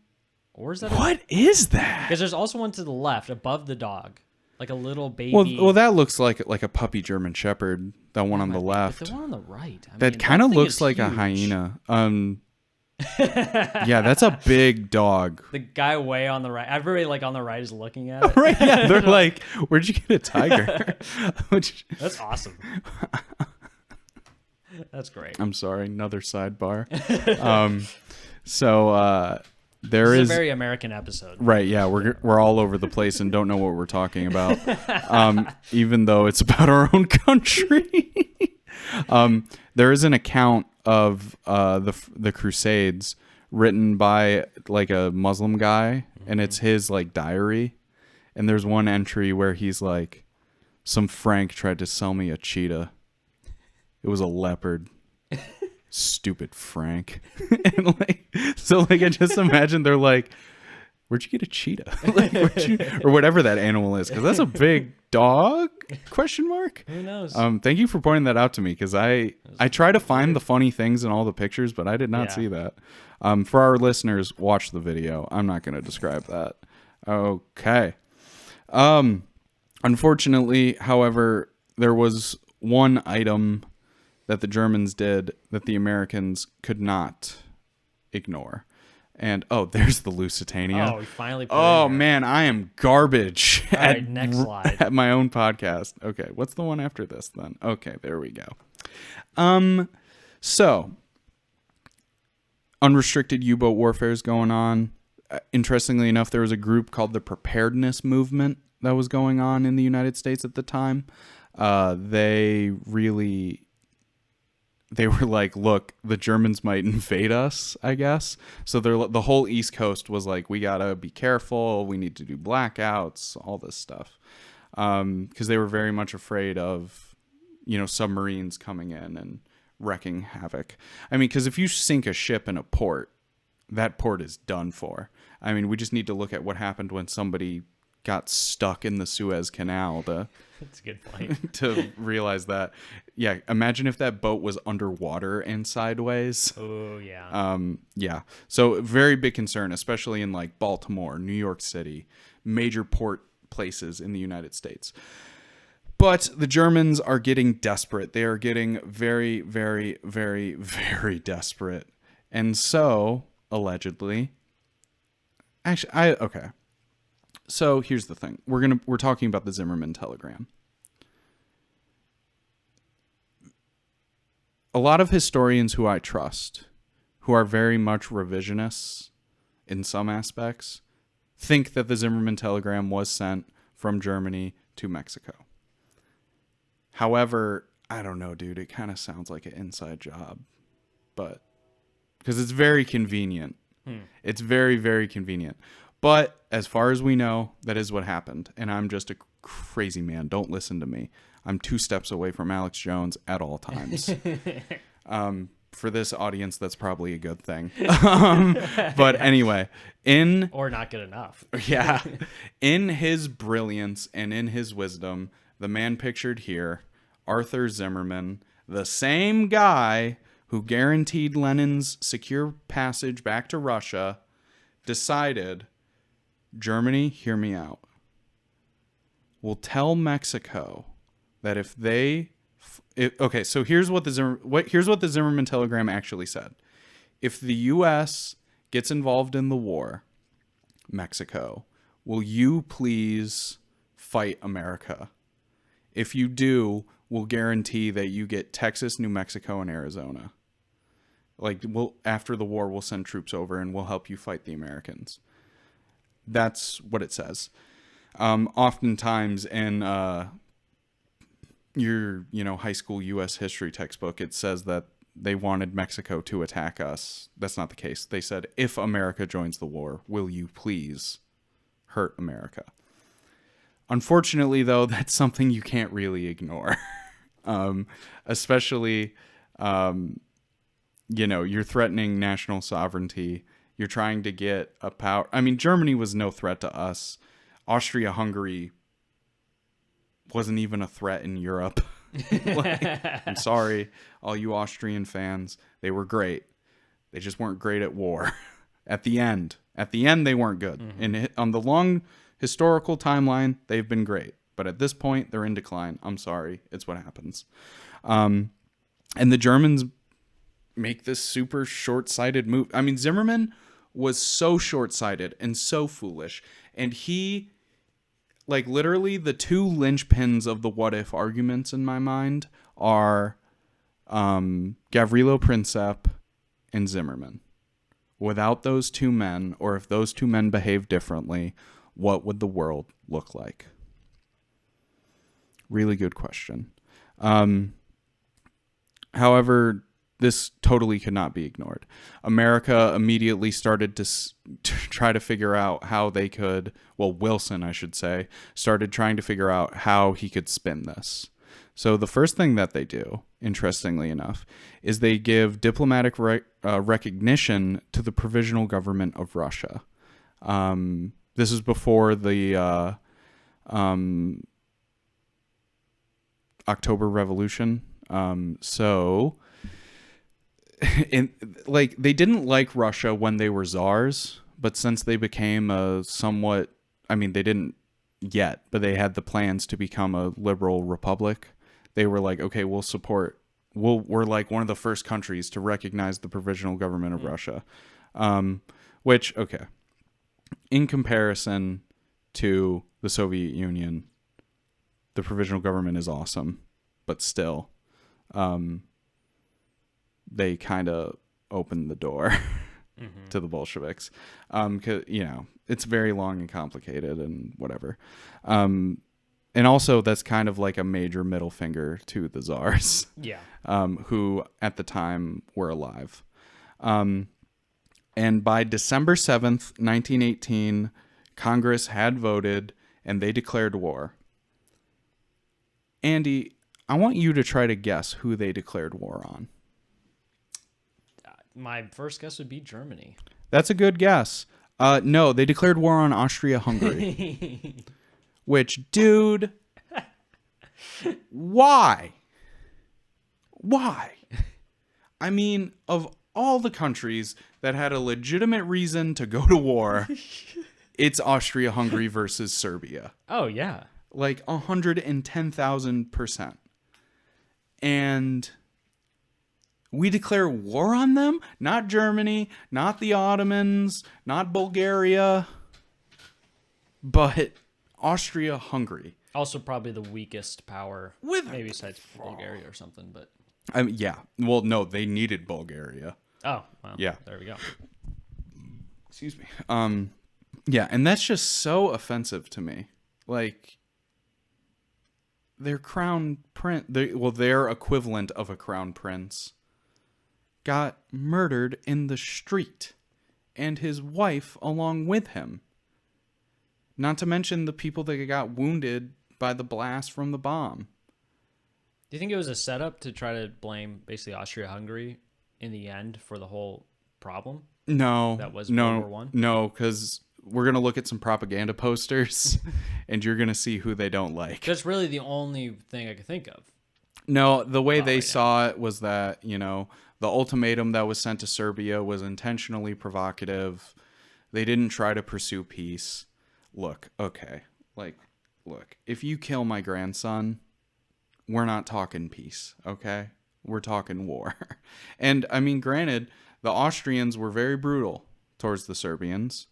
Or is that What is that? Because there's also one to the left above the dog, like a little baby. Well, that looks like a puppy German Shepherd. That one on the left. But the one on the right. That kind of looks like a hyena. Yeah, that's a big dog. The guy way on the right. Everybody like on the right is looking at it. Right? Yeah, they're like, "Where'd you get a tiger?" That's awesome. That's great. I'm sorry, another sidebar. There This is a very American episode. right. Yeah, we're all over the place and don't know what we're talking about, even though it's about our own country. There is an account of the Crusades written by like a Muslim guy, and it's his like diary. And there's one entry where he's like, "Some Frank tried to sell me a cheetah. It was a leopard." Stupid Frank. And I just imagine they're like, "Where'd you get a cheetah?" Or whatever that animal is, because that's a big dog? Question mark. Who knows? Thank you for pointing that out to me, because I try to find the funny things in all the pictures, but I did not see that. For our listeners, watch the video. I'm not going to describe that. Okay. Unfortunately, however, there was one item that the Germans did that the Americans could not ignore. And there's the Lusitania. Oh, we finally put Oh it in here. man, I am garbage All right, next slide. at my own podcast. Okay, what's the one after this then? Okay, there we go. So unrestricted U-boat warfare is going on. Interestingly enough, there was a group called the Preparedness Movement that was going on in the United States at the time. They were like, look, the Germans might invade us, I guess. So the whole East Coast was like, we got to be careful. We need to do blackouts, all this stuff. Because they were very much afraid of, submarines coming in and wrecking havoc. I mean, because if you sink a ship in a port, that port is done for. I mean, we just need to look at what happened when somebody got stuck in the Suez Canal That's a good point. to realize that. Yeah, imagine if that boat was underwater and sideways. Oh, yeah. Yeah. So very big concern, especially in like Baltimore, New York City, major port places in the United States. But the Germans are getting desperate. They are getting very, very, very, very desperate. And so, allegedly, okay. So here's the thing. We're talking about the Zimmerman telegram. A lot of historians who I trust, who are very much revisionists in some aspects, think that the Zimmerman telegram was sent from Germany to Mexico. However, I don't know, dude. It kind of sounds like an inside job, but because it's very convenient. It's very, very convenient. But as far as we know, that is what happened. And I'm just a crazy man. Don't listen to me. I'm 2 steps away from Alex Jones at all times. For this audience, that's probably a good thing. But anyway, Or not good enough. yeah, in his brilliance and in his wisdom, the man pictured here, Arthur Zimmerman, the same guy who guaranteed Lenin's secure passage back to Russia, decided, Germany, hear me out. We'll tell Mexico that if they... okay, so here's what the Zimmerman telegram actually said. If the U.S. gets involved in the war, Mexico, will you please fight America? If you do, we'll guarantee that you get Texas, New Mexico, and Arizona. Like, after the war, we'll send troops over and we'll help you fight the Americans. That's what it says. Oftentimes in your high school U.S. history textbook, it says that they wanted Mexico to attack us. That's not the case. They said, if America joins the war, will you please hurt America? Unfortunately, though, that's something you can't really ignore. Especially, you're threatening national sovereignty. You're trying to get a power. I mean, Germany was no threat to us. Austria-Hungary wasn't even a threat in Europe. I'm sorry, all you Austrian fans. They were great. They just weren't great at war. At the end, they weren't good. Mm-hmm. And on the long historical timeline, they've been great. But at this point, they're in decline. I'm sorry. It's what happens. And the Germans make this super short-sighted move. I mean, Zimmerman was so short-sighted and so foolish. And he... like, literally, the 2 linchpins of the what-if arguments in my mind are Gavrilo Princip and Zimmerman. Without those 2 men, or if those 2 men behaved differently, what would the world look like? Really good question. However, this totally could not be ignored. America immediately started to try to figure out how they could, Wilson, I should say, started trying to figure out how he could spin this. So the first thing that they do, interestingly enough, is they give diplomatic recognition to the provisional government of Russia. This is before the October Revolution. They didn't like Russia when they were czars, but since they became they didn't yet, but they had the plans to become a liberal republic. They were like, okay, we're like one of the first countries to recognize the provisional government of Russia. Which, okay, in comparison to the Soviet Union, the provisional government is awesome, but still, they kind of opened the door to the Bolsheviks. 'Cause, it's very long and complicated and whatever. And also that's kind of like a major middle finger to the czars. Yeah. Who at the time were alive. And by December 7th, 1918, Congress had voted and they declared war. Andy, I want you to try to guess who they declared war on. My first guess would be Germany. That's a good guess. No, they declared war on Austria-Hungary. Which, dude, why? Why? I mean, of all the countries that had a legitimate reason to go to war, it's Austria-Hungary versus Serbia. Oh, yeah. Like 110,000%. And we declare war on them? Not Germany, not the Ottomans, not Bulgaria, but Austria-Hungary. Also probably the weakest power, maybe besides Bulgaria or something, but... yeah. Well, no, they needed Bulgaria. Oh, well, yeah. There we go. Excuse me. Yeah, and that's just so offensive to me. Like, their crown prince, their equivalent of a crown prince, got murdered in the street, and his wife along with him. Not to mention the people that got wounded by the blast from the bomb. Do you think it was a setup to try to blame basically Austria-Hungary in the end for the whole problem? No. That was World War I? No, because we're going to look at some propaganda posters, and you're going to see who they don't like. That's really the only thing I could think of. No, the way they saw it was that, you know, the ultimatum that was sent to Serbia was intentionally provocative. They didn't try to pursue peace. Look, if you kill my grandson, we're not talking peace, okay? We're talking war. And, I mean, granted, the Austrians were very brutal towards the Serbians.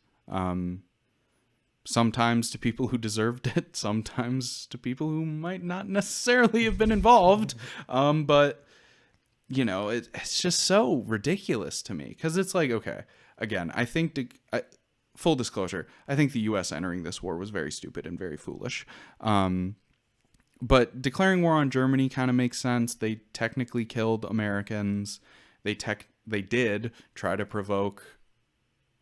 Sometimes to people who deserved it, sometimes to people who might not necessarily have been involved. But, you know, it's just so ridiculous to me. Because it's like, okay, again, I think... full disclosure, I think the U.S. entering this war was very stupid and very foolish. But declaring war on Germany kind of makes sense. They technically killed Americans. They did try to provoke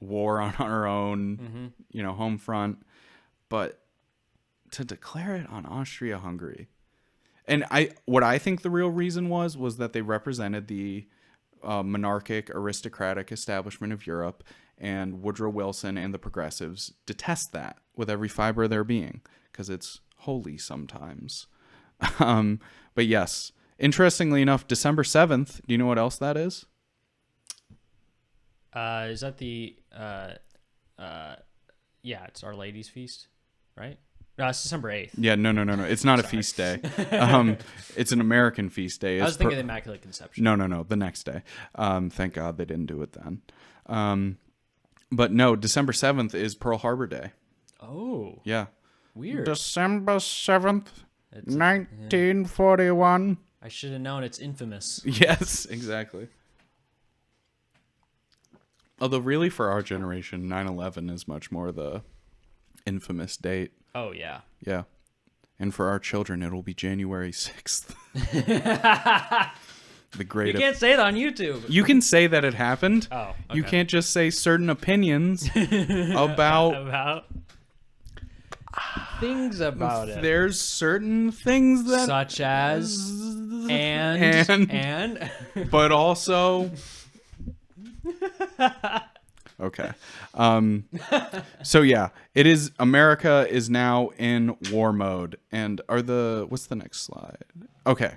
war on our own, you know, home front. But to declare it on Austria-Hungary, and what I think the real reason was that they represented the monarchic, aristocratic establishment of Europe, and Woodrow Wilson and the progressives detest that with every fiber of their being because it's holy sometimes. But yes, interestingly enough, December 7th, do you know what else that is? Is that the it's Our Lady's Feast, right? No, it's December 8th. Yeah, no. It's not a feast day. It's an American feast day. I was thinking of the Immaculate Conception. No, the next day. Thank God they didn't do it then. But no, December 7th is Pearl Harbor Day. Oh. Yeah. Weird. December 7th, 1941. I should have known it's infamous. Yes, exactly. Although really for our generation, 9/11 is much more the infamous date. Oh, yeah. Yeah. And for our children, it'll be January 6th. The great. You can't say it on YouTube. You can say that it happened. Oh, okay. You can't just say certain opinions about things about it. There's certain things that such as and but also okay. So yeah, it is. America is now in war mode. And what's the next slide? Okay.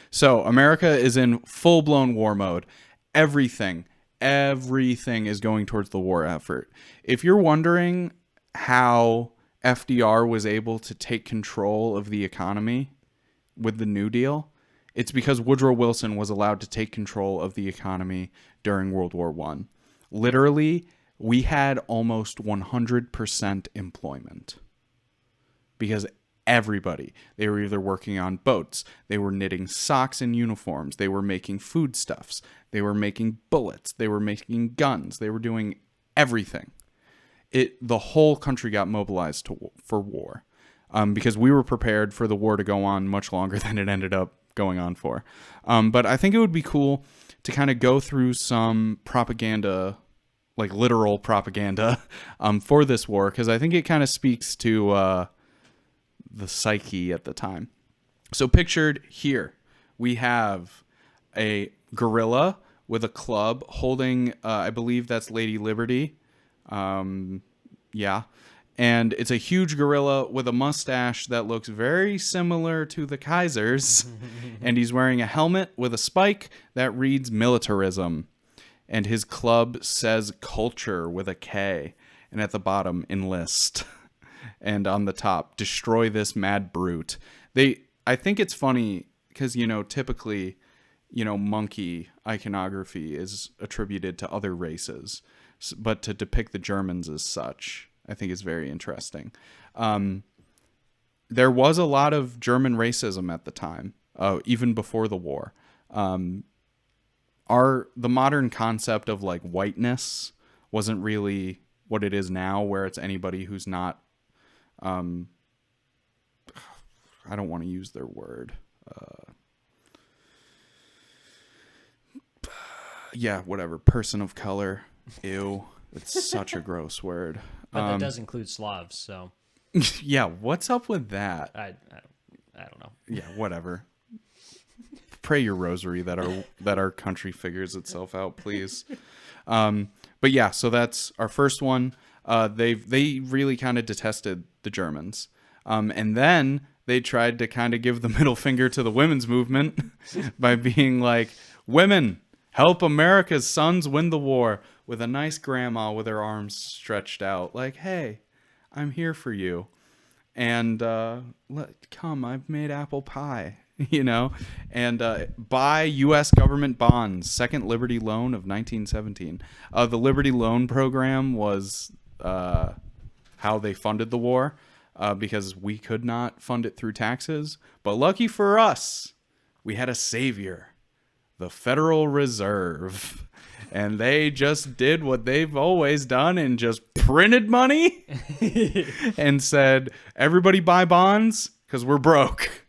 So America is in full-blown war mode. Everything is going towards the war effort. If you're wondering how FDR was able to take control of the economy with the New Deal, it's because Woodrow Wilson was allowed to take control of the economy during World War I. Literally, we had almost 100% employment because everybody. They were either working on boats, they were knitting socks and uniforms, they were making foodstuffs, they were making bullets, they were making guns, they were doing everything. The whole country got mobilized for war because we were prepared for the war to go on much longer than it ended up going on for. But I think it would be cool to kind of go through some propaganda, like literal propaganda, for this war, because I think it kind of speaks to the psyche at the time. So pictured here, we have a gorilla with a club holding, I believe that's Lady Liberty. Yeah. And it's a huge gorilla with a mustache that looks very similar to the Kaiser's. And he's wearing a helmet with a spike that reads militarism. And his club says culture with a K. And at the bottom, enlist. And on the top, destroy this mad brute. I think it's funny because, typically, monkey iconography is attributed to other races. But to depict the Germans as such, I think is very interesting. There was a lot of German racism at the time, even before the war. The modern concept of like whiteness wasn't really what it is now, where it's anybody who's not, I don't want to use their word. Yeah, whatever. Person of color. Ew. It's such a gross word. But that does include Slavs, so. Yeah, what's up with that? I don't know. Yeah, whatever. Pray your rosary that our country figures itself out, please. But yeah, so that's our first one. They really kind of detested the Germans, and then they tried to kind of give the middle finger to the women's movement by being like, "Women, help America's sons win the war," with a nice grandma with her arms stretched out, like, "Hey, I'm here for you." And come, I've made apple pie, and buy U.S. government bonds, Second Liberty Loan of 1917. The Liberty Loan program was how they funded the war, because we could not fund it through taxes. But lucky for us, we had a savior, the Federal Reserve. And they just did what they've always done and just printed money and said, everybody buy bonds because we're broke.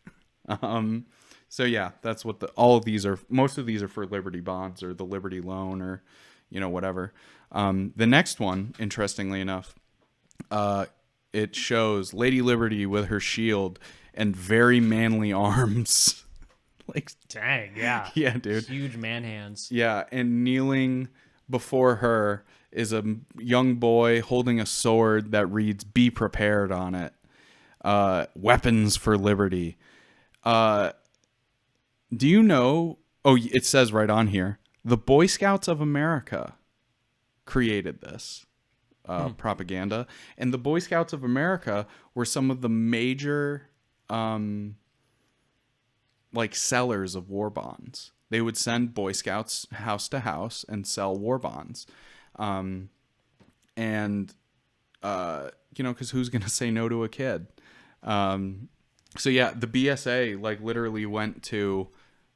So yeah, that's what all of these are. Most of these are for Liberty bonds or the Liberty Loan or, whatever. The next one, interestingly enough, it shows Lady Liberty with her shield and very manly arms. Like, dang, yeah. Yeah, dude. Huge man hands. Yeah, and kneeling before her is a young boy holding a sword that reads "Be prepared" on it. Weapons for liberty. Do you know? Oh, it says right on here, the Boy Scouts of America created this propaganda, and the Boy Scouts of America were some of the major sellers of war bonds. They would send Boy Scouts house to house and sell war bonds. Because who's going to say no to a kid? So yeah, the BSA literally went to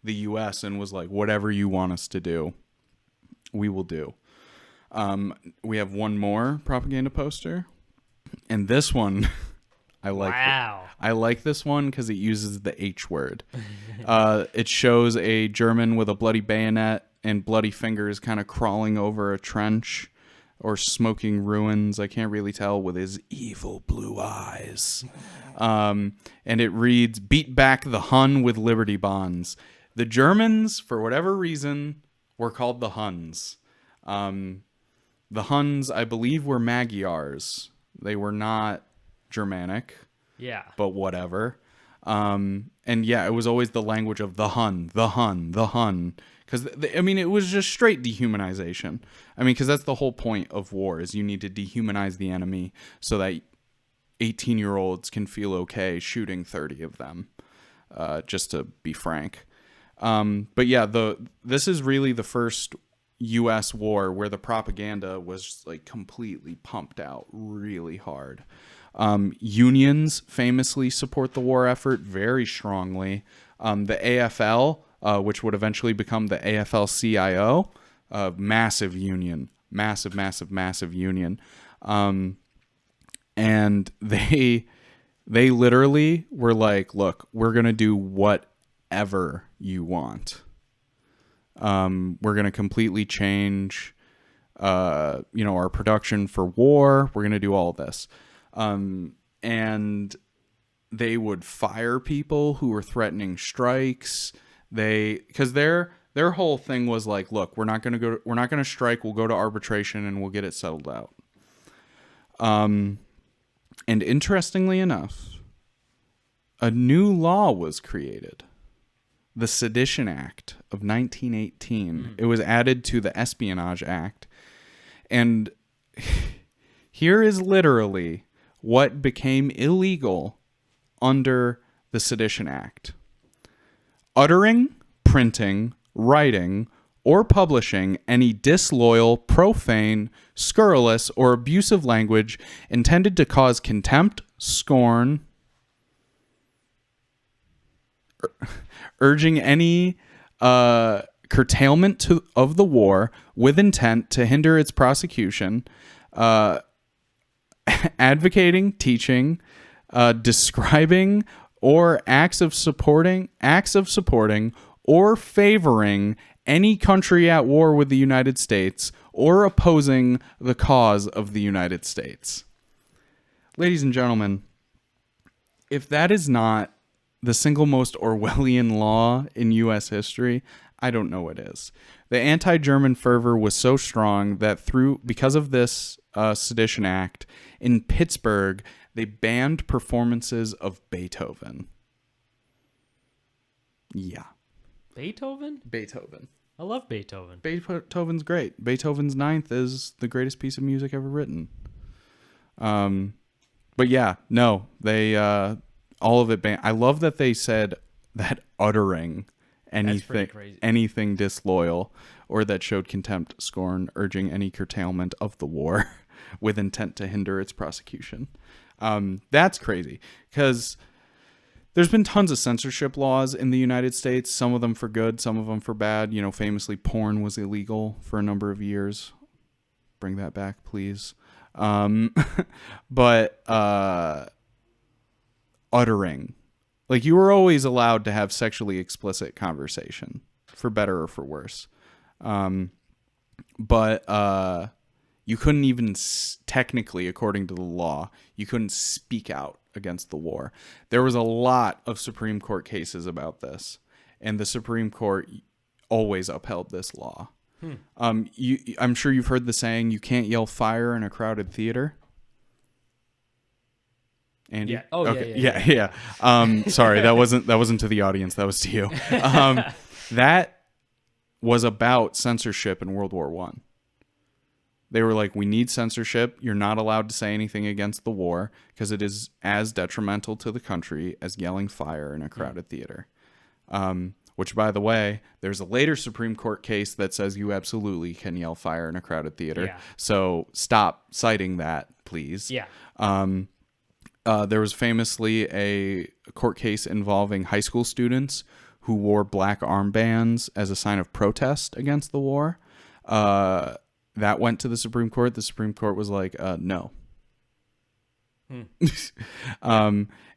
the US and was like, whatever you want us to do, we will do. We have one more propaganda poster, and this one I like. Wow. I like this one because it uses the H word. It shows a German with a bloody bayonet and bloody fingers kind of crawling over a trench or smoking ruins. I can't really tell, with his evil blue eyes. And it reads, "Beat back the Hun with Liberty bonds." The Germans, for whatever reason, were called the Huns. The Huns, I believe, were Magyars. They were not Germanic. Yeah. But whatever. And yeah, it was always the language of the Hun, the Hun, the Hun. Because, it was just straight dehumanization. Because that's the whole point of war, is you need to dehumanize the enemy so that 18-year-olds can feel okay shooting 30 of them, just to be frank. But yeah, this is really the first U.S. war where the propaganda was completely pumped out really hard. Unions famously support the war effort very strongly. The AFL, which would eventually become the AFL-CIO, massive union, massive union. And they literally were like, look, we're going to do whatever you want. We're going to completely change, our production for war. We're going to do all this. And they would fire people who were threatening strikes. Because their whole thing was like, look, we're not going to strike. We'll go to arbitration and we'll get it settled out. And interestingly enough, a new law was created. The Sedition Act of 1918. It was added to the Espionage Act. And here is literally what became illegal under the Sedition Act. Uttering, printing, writing, or publishing any disloyal, profane, scurrilous, or abusive language intended to cause contempt, scorn, urging any curtailment of the war with intent to hinder its prosecution, advocating, teaching, describing, or acts of supporting or favoring any country at war with the United States or opposing the cause of the United States. Ladies and gentlemen, if that is not the single most Orwellian law in U.S. history, I don't know what is. The anti-German fervor was so strong that because of this Sedition Act, in Pittsburgh, they banned performances of Beethoven. Yeah. Beethoven? Beethoven. I love Beethoven. Beethoven's great. Beethoven's Ninth is the greatest piece of music ever written. But yeah, no, they all of it banned. I love that they said that uttering anything disloyal or that showed contempt, scorn, urging any curtailment of the war with intent to hinder its prosecution. That's crazy because there's been tons of censorship laws in the United States, some of them for good, some of them for bad. Famously, porn was illegal for a number of years. Bring that back, please. But uttering, like, you were always allowed to have sexually explicit conversation, for better or for worse. But you couldn't even technically, according to the law, you couldn't speak out against the war. There was a lot of Supreme Court cases about this, and the Supreme Court always upheld this law. I'm sure you've heard the saying, "You can't yell fire in a crowded theater." Andy? Yeah. Oh, okay. Yeah. Sorry, that wasn't to the audience. That was to you. That was about censorship in World War I. They were like, we need censorship. You're not allowed to say anything against the war because it is as detrimental to the country as yelling fire in a crowded theater. Which, by the way, there's a later Supreme Court case that says you absolutely can yell fire in a crowded theater. Yeah. So stop citing that, please. Yeah. There was famously a court case involving high school students who wore black armbands as a sign of protest against the war. That went to the Supreme Court. The Supreme Court was like, no.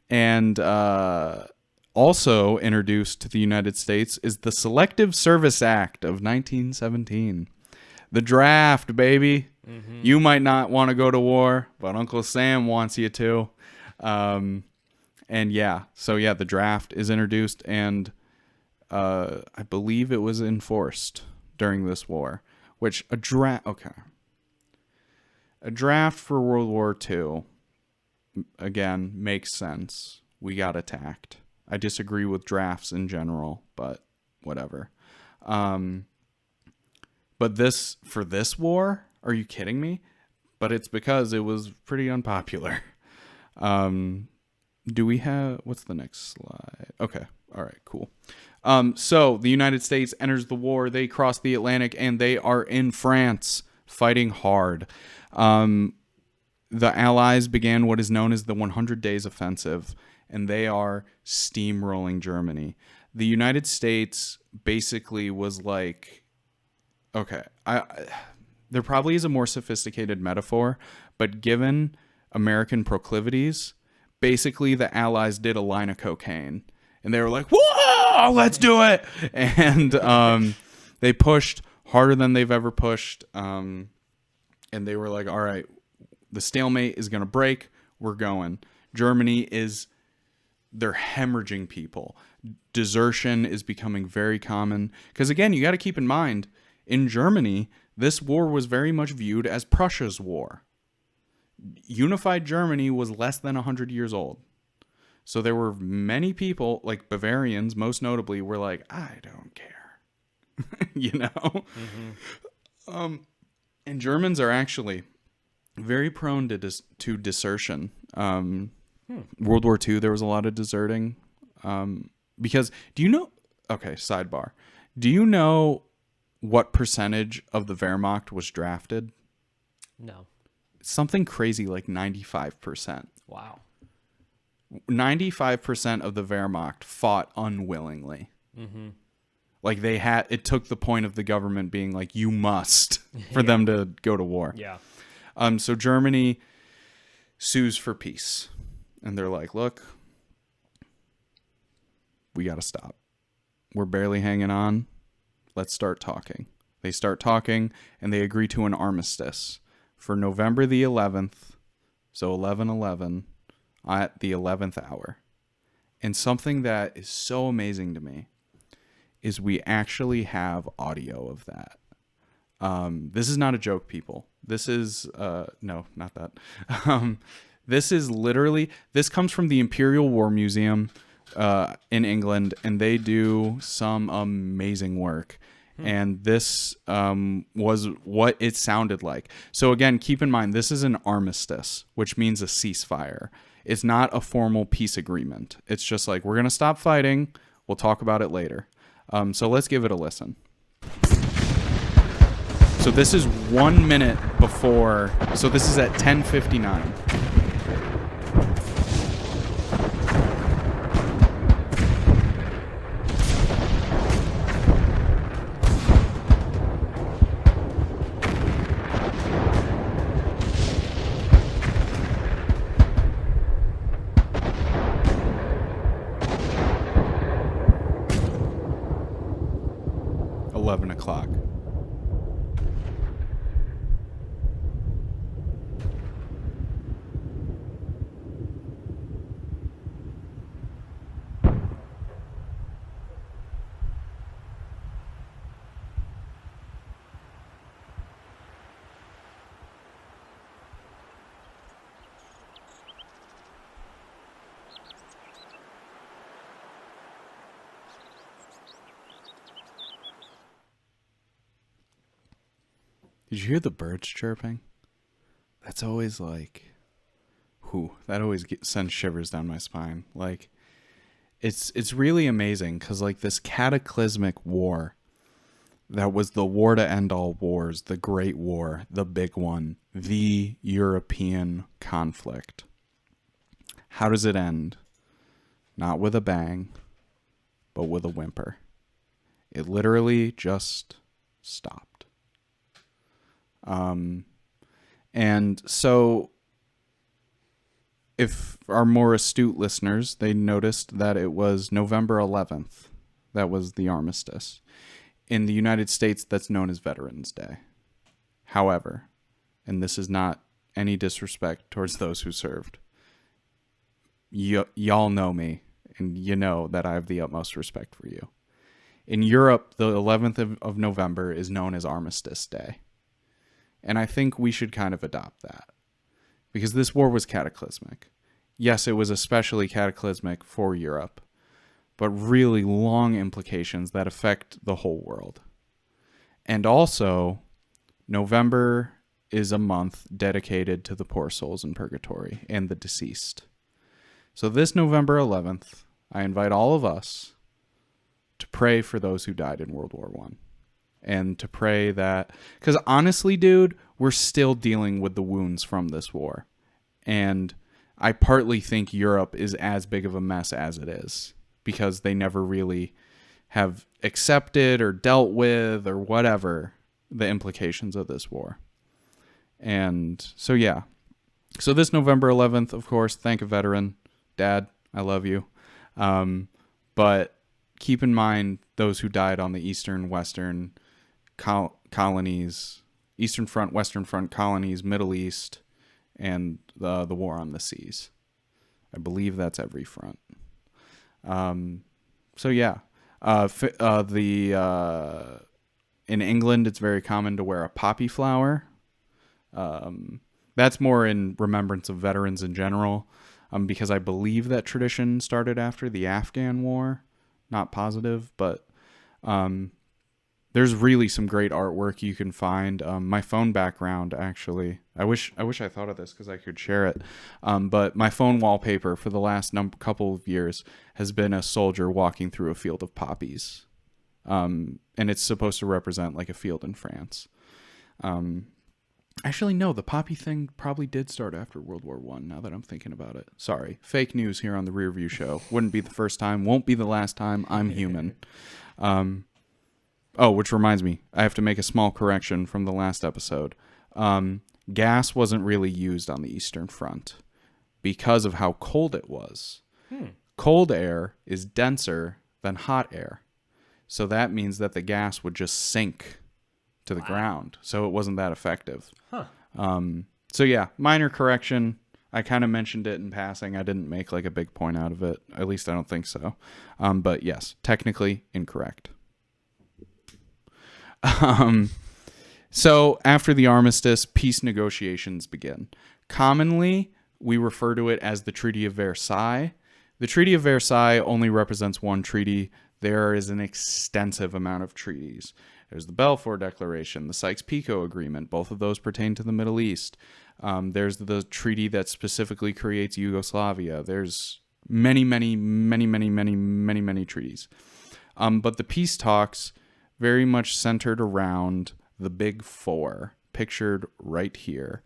And also introduced to the United States is the Selective Service Act of 1917. The draft, baby. Mm-hmm. You might not want to go to war, but Uncle Sam wants you to. And yeah, so yeah, the draft is introduced, and I believe it was enforced during this war. Which a draft for World War II, again, makes sense. We got attacked. I disagree with drafts in general, but whatever. But for this war, are you kidding me? But it's because it was pretty unpopular. Do we have, what's the next slide? Okay. All right, cool. So the United States enters the war. They cross the Atlantic and they are in France fighting hard. The Allies began what is known as the 100 Days Offensive, and they are steamrolling Germany. The United States basically was like, okay, there probably is a more sophisticated metaphor, but given American proclivities, basically the Allies did a line of cocaine. And they were like, whoa, let's do it. And they pushed harder than they've ever pushed. And they were like, all right, the stalemate is going to break. We're going. Germany they're hemorrhaging people. Desertion is becoming very common. Because again, you got to keep in mind, in Germany, this war was very much viewed as Prussia's war. Unified Germany was less than 100 years old. So there were many people, like Bavarians, most notably, were like, I don't care. Mm-hmm. And Germans are actually very prone to desertion. World War II, there was a lot of deserting. Because, do you know, okay, sidebar. Do you know what percentage of the Wehrmacht was drafted? No. Something crazy like 95%. Wow. 95% of the Wehrmacht fought unwillingly. Mm-hmm. Like it took the point of the government being like, you must, for them to go to war. Yeah. So Germany sues for peace. And they're like, look, we got to stop. We're barely hanging on. Let's start talking. They start talking, and they agree to an armistice for November the 11th, so 11/11, at the 11th hour. And something that is so amazing to me is we actually have audio of that. This is not a joke, people. This is, no, not that. This is literally, this comes from the Imperial War Museum in England, and they do some amazing work. And this was what it sounded like. So again, keep in mind, this is an armistice, which means a ceasefire. It's not a formal peace agreement. It's just like, we're going to stop fighting. We'll talk about it later. So let's give it a listen. So this is 1 minute before. So this is at 10:59. O'clock. Did you hear the birds chirping? That's always like, that always sends shivers down my spine. Like, it's really amazing because like this cataclysmic war that was the war to end all wars, the Great War, the big one, the European conflict. How does it end? Not with a bang, but with a whimper. It literally just stopped. And so if our more astute listeners, they noticed that it was November 11th. That was the armistice. In the United States, that's known as Veterans Day. However, and this is not any disrespect towards those who served, y'all know me, and you know that I have the utmost respect for you. In Europe, the 11th of November is known as Armistice Day. And I think we should kind of adopt that. Because this war was cataclysmic. Yes, it was especially cataclysmic for Europe, but really long implications that affect the whole world. And also, November is a month dedicated to the poor souls in purgatory and the deceased. So this November 11th, I invite all of us to pray for those who died in World War I. And to pray that, because honestly, dude, we're still dealing with the wounds from this war. And I partly think Europe is as big of a mess as it is, because they never really have accepted or dealt with or whatever the implications of this war. And so, yeah. So this November 11th, of course, thank a veteran. Dad, I love you. But keep in mind those who died on the Eastern, Western colonies, Eastern Front, Western Front colonies, Middle East, and the war on the seas. I believe that's every front. So yeah, in England, it's very common to wear a poppy flower. That's more in remembrance of veterans in general, because I believe that tradition started after the Afghan War. Not positive, but there's really some great artwork you can find. My phone background, actually, I wish I thought of this because I could share it. But my phone wallpaper for the last couple of years has been a soldier walking through a field of poppies. And it's supposed to represent like a field in France. Actually, no, the poppy thing probably did start after World War I, now that I'm thinking about it. Sorry, fake news here on the Rearview Show. Wouldn't be the first time, won't be the last time. I'm human. Which reminds me, I have to make a small correction from the last episode. Gas wasn't really used on the Eastern Front because of how cold it was. Cold air is denser than hot air. So that means that the gas would just sink to the ground. So it wasn't that effective. So yeah, minor correction. I kind of mentioned it in passing. I didn't make like a big point out of it. At least I don't think so. But yes, technically incorrect. So after the armistice, peace negotiations begin. Commonly, we refer to it as the Treaty of Versailles. The Treaty of Versailles only represents one treaty. There is an extensive amount of treaties. There's the Balfour Declaration, the Sykes-Picot Agreement. Both of those pertain to the Middle East. There's the treaty that specifically creates Yugoslavia. There's many treaties. But the peace talks very much centered around the big four, pictured right here.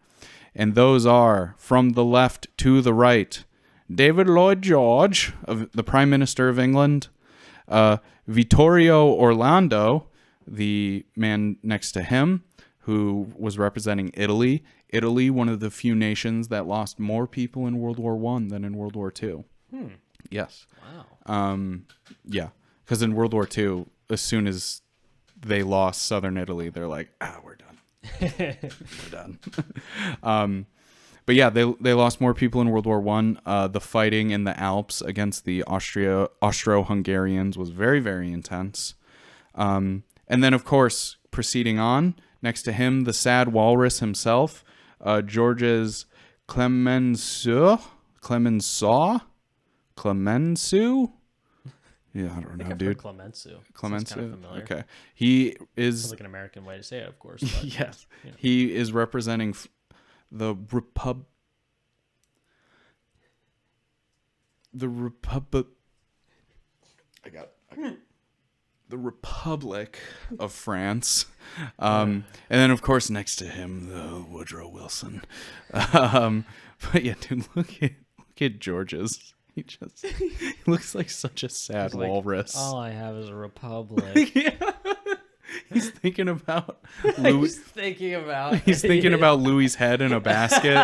And those are, from the left to the right, David Lloyd George, the Prime Minister of England, Vittorio Orlando, the man next to him, who was representing Italy. Italy, one of the few nations that lost more people in World War I than in World War II. Yes. Wow. Yeah, because in World War II, as soon as they lost southern Italy, they're like, we're done. We're done. But yeah, they lost more people in World War I. The fighting in the Alps against the Austro-Hungarians was very, very intense. And then, of course, proceeding on, next to him, the sad walrus himself, Georges Clemenceau? Yeah, I don't know, dude. Clemenceau. Clemenceau. Kind of familiar. Okay. He is... Sounds like an American way to say it, of course. But, yes. you know. He is representing the Republic of France. And then, of course, next to him, the Woodrow Wilson. But yeah, dude, look at George's. He looks like such a sad Like, walrus. all I have is a republic. Yeah. He's thinking about He's thinking about Louis' head in a basket.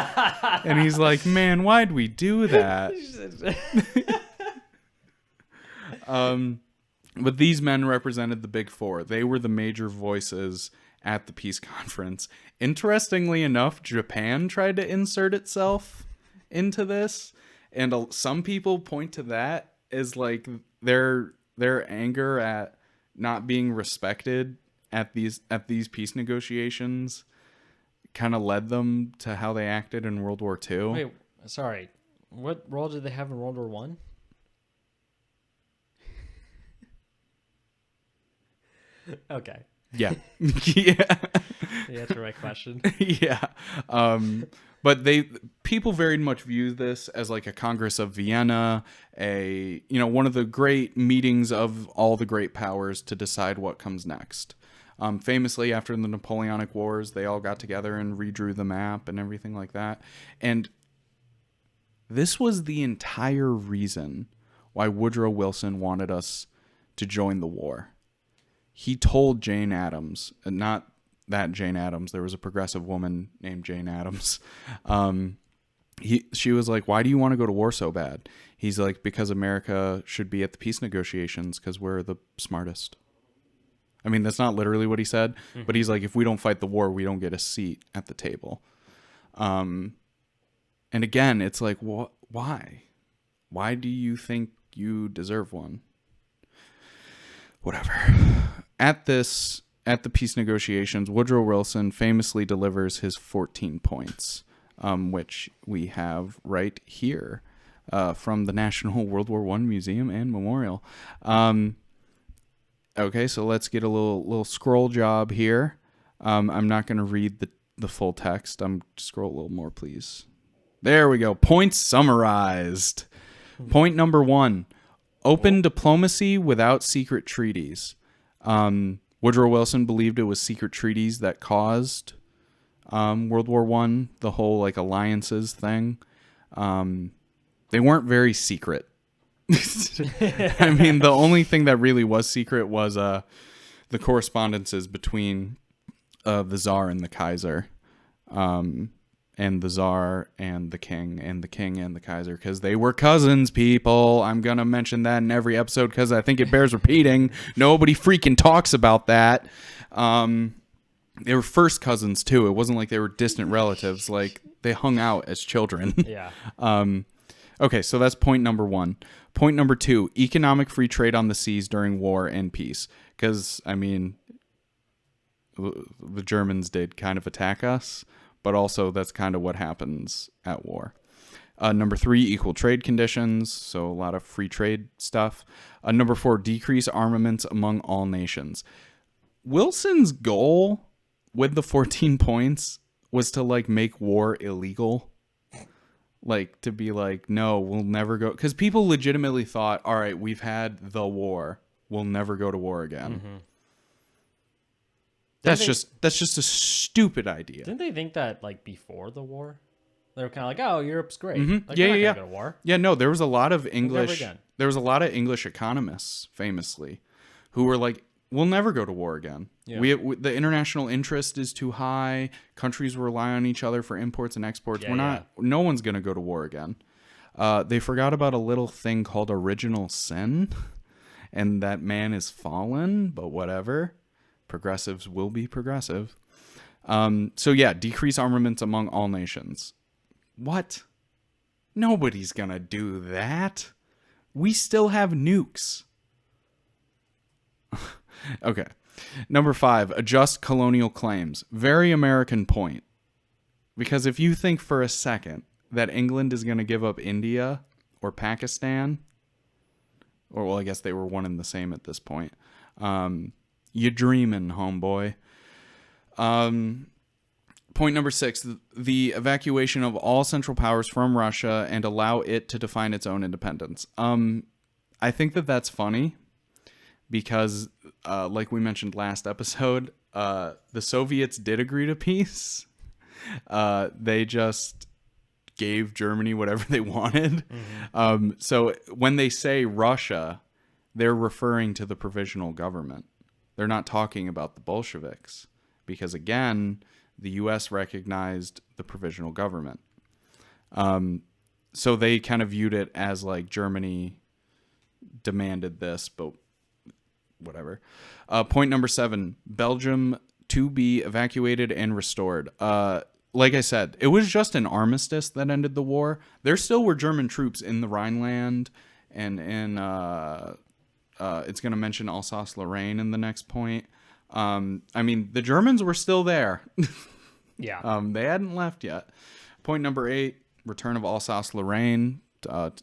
And he's like, man, why'd we do that? But these men represented the big four. They were the major voices at the peace conference. Interestingly enough, Japan tried to insert itself into this. And some people point to that as like their anger at not being respected at these peace negotiations kind of led them to how they acted in World War II. Wait, sorry. What role did they have in World War One? Okay. Yeah. Yeah. You answered my question. Yeah. But people very much view this as like a Congress of Vienna, one of the great meetings of all the great powers to decide what comes next. Famously, after the Napoleonic Wars, they all got together and redrew the map and everything like that. And this was the entire reason why Woodrow Wilson wanted us to join the war. He told Jane Addams, not that Jane Addams, there was a progressive woman named Jane Addams. She was like, why do you want to go to war so bad? He's like, because America should be at the peace negotiations because we're the smartest. I mean, that's not literally what he said, but he's like, if we don't fight the war, we don't get a seat at the table. And again, it's like, why? Why do you think you deserve one? Whatever. At the peace negotiations, Woodrow Wilson famously delivers his 14 points, which we have right here from the National World War I Museum and Memorial. Okay, so let's get a little scroll job here. I'm not going to read the full text. Scroll a little more, please. There we go. Points summarized. Point number 1. Open diplomacy without secret treaties. Woodrow Wilson believed it was secret treaties that caused World War I, the whole like alliances thing. They weren't very secret. I mean, the only thing that really was secret was the correspondences between the Tsar and the Kaiser. And and the Tsar and the King and the King and the Kaiser, because they were cousins, people. I'm going to mention that in every episode because I think it bears repeating. Nobody freaking talks about that. They were first cousins, too. It wasn't like they were distant relatives. Like, they hung out as children. Yeah. Okay, so that's point number 1. Point number 2, economic free trade on the seas during war and peace. Because, I mean, the Germans did kind of attack us, but also that's kind of what happens at war. Number 3, equal trade conditions, so a lot of free trade stuff. Number 4, decrease armaments among all nations. Wilson's goal with the 14 points was to, like, make war illegal. Like, to be like, no, we'll never go. Because people legitimately thought, all right, we've had the war. We'll never go to war again. Mm-hmm. That's just a stupid idea. Didn't they think that, like, before the war? They were kind of like, oh, Europe's great. Mm-hmm. Like, Yeah, we're yeah, not gonna go to war. Yeah, no, there was a lot of English. again. There was a lot of English economists, famously, who were like, "We'll never go to war again. Yeah. We the international interest is too high. Countries rely on each other for imports and exports. Yeah, We're not. No one's gonna go to war again." They forgot about a little thing called original sin, and that man is fallen. But whatever, progressives will be progressive. So yeah, decrease armaments among all nations. What? Nobody's gonna do that. We still have nukes. Okay. Number 5, adjust colonial claims. Very American point. Because if you think for a second that England is going to give up India or Pakistan, or well, I guess they were one and the same at this point, you dreaming, homeboy. Point number 6, the evacuation of all Central Powers from Russia and allow it to define its own independence. I think that that's funny because, like we mentioned last episode, the Soviets did agree to peace. They just gave Germany whatever they wanted. Mm-hmm. So when they say Russia, they're referring to the provisional government. They're not talking about the Bolsheviks because, again, the U.S. recognized the provisional government. So they kind of viewed it as like Germany demanded this, but whatever. Point number 7, Belgium to be evacuated and restored. Like I said, it was just an armistice that ended the war. There still were German troops in the Rhineland and in, it's going to mention Alsace-Lorraine in the next point. I mean, the Germans were still there. Yeah. They hadn't left yet. Point number 8, return of Alsace-Lorraine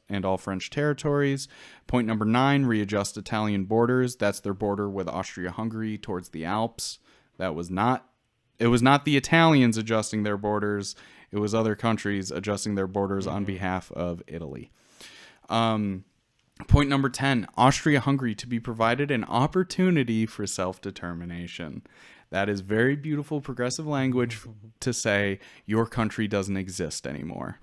and all French territories. Point number 9, readjust Italian borders. That's their border with Austria-Hungary towards the Alps. It was not the Italians adjusting their borders. It was other countries adjusting their borders on behalf of Italy. Point number 10, Austria-Hungary to be provided an opportunity for self-determination. That is very beautiful progressive language to say your country doesn't exist anymore.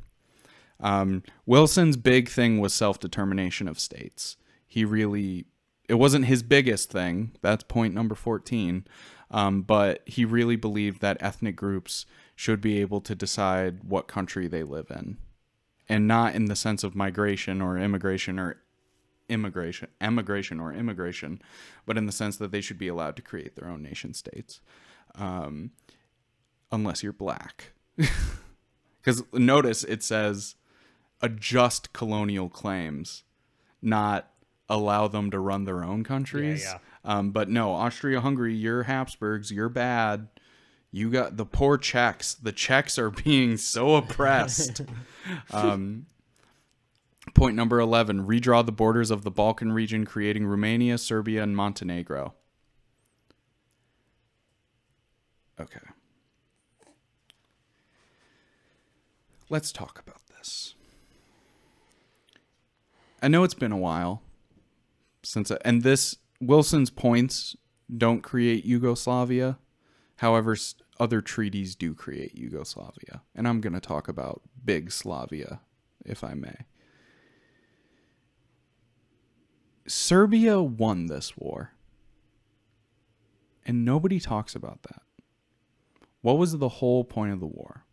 Wilson's big thing was self-determination of states. It wasn't his biggest thing. That's point number 14. But he really believed that ethnic groups should be able to decide what country they live in. And not in the sense of migration or immigration, but in the sense that they should be allowed to create their own nation states. Unless you're black. Because notice it says adjust colonial claims, not allow them to run their own countries. Yeah. But no, Austria-Hungary, you're Habsburgs, you're bad. You got the poor Czechs. The Czechs are being so oppressed. Point number 11, redraw the borders of the Balkan region, creating Romania, Serbia, and Montenegro. Okay. Let's talk about this. I know it's been a while and Wilson's points don't create Yugoslavia. However, other treaties do create Yugoslavia. And I'm going to talk about Big Slavia, if I may. Serbia won this war. And nobody talks about that. What was the whole point of the war?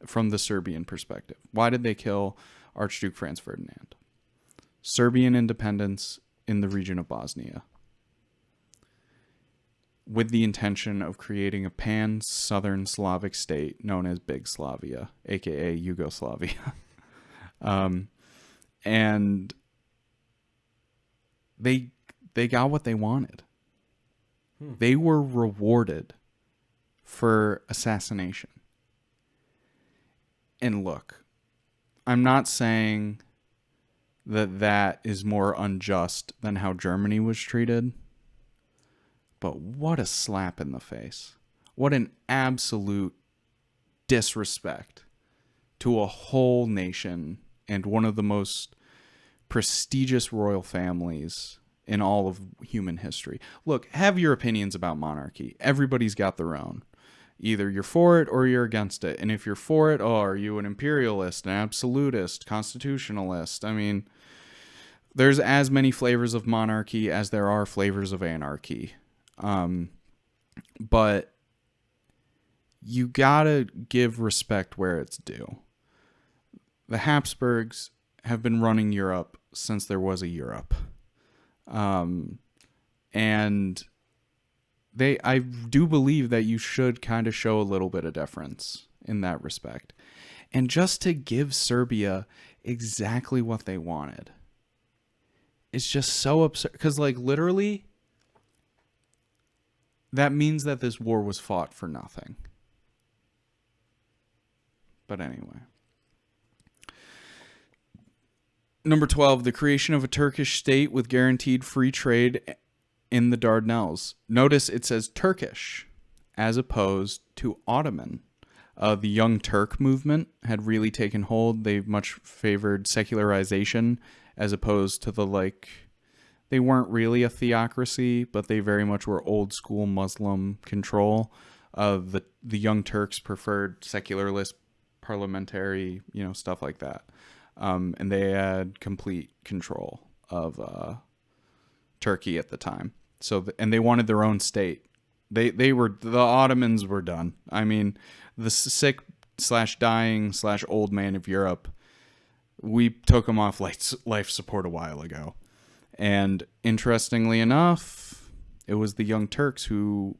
from the Serbian perspective. Why did they kill Archduke Franz Ferdinand? Serbian independence in the region of Bosnia, with the intention of creating a pan-Southern Slavic state known as Big Slavia, aka Yugoslavia. And they got what they wanted. They were rewarded for assassination. And look, I'm not saying that is more unjust than how Germany was treated. But what a slap in the face. What an absolute disrespect to a whole nation and one of the most prestigious royal families in all of human history. Look, have your opinions about monarchy. Everybody's got their own. Either you're for it or you're against it. And if you're for it, are you an imperialist, an absolutist, constitutionalist? I mean, there's as many flavors of monarchy as there are flavors of anarchy. But you gotta give respect where it's due. The Habsburgs have been running Europe since there was a Europe. And I do believe that you should kind of show a little bit of deference in that respect. And just to give Serbia exactly what they wanted. It's just so absurd. Because, like, literally, that means that this war was fought for nothing. But anyway. Number 12, the creation of a Turkish state with guaranteed free trade in the Dardanelles. Notice it says Turkish as opposed to Ottoman. The Young Turk movement had really taken hold. They much favored secularization as opposed to they weren't really a theocracy, but they very much were old school Muslim control. The Young Turks preferred secularist parliamentary, stuff like that. And they had complete control of Turkey at the time. And they wanted their own state. The Ottomans were done. I mean, the sick/dying/old man of Europe, we took them off life support a while ago. And interestingly enough, it was the Young Turks who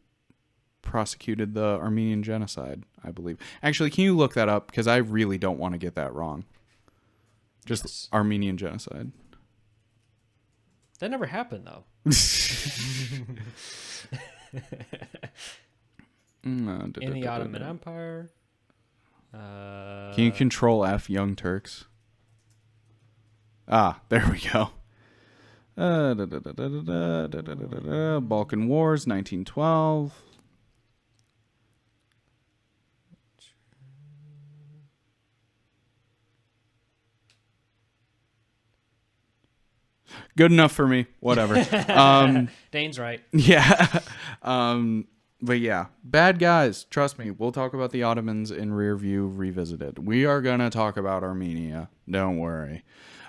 prosecuted the Armenian genocide, I believe. Actually, can you look that up? Because I really don't want to get that wrong. Just yes. Armenian genocide. That never happened, though. In the Ottoman Empire. Can you control F Young Turks? There we go. Balkan Wars, 1912. Good enough for me. Whatever. Dane's right. Yeah. But yeah, bad guys. Trust me. We'll talk about the Ottomans in Rearview Revisited. We are going to talk about Armenia. Don't worry.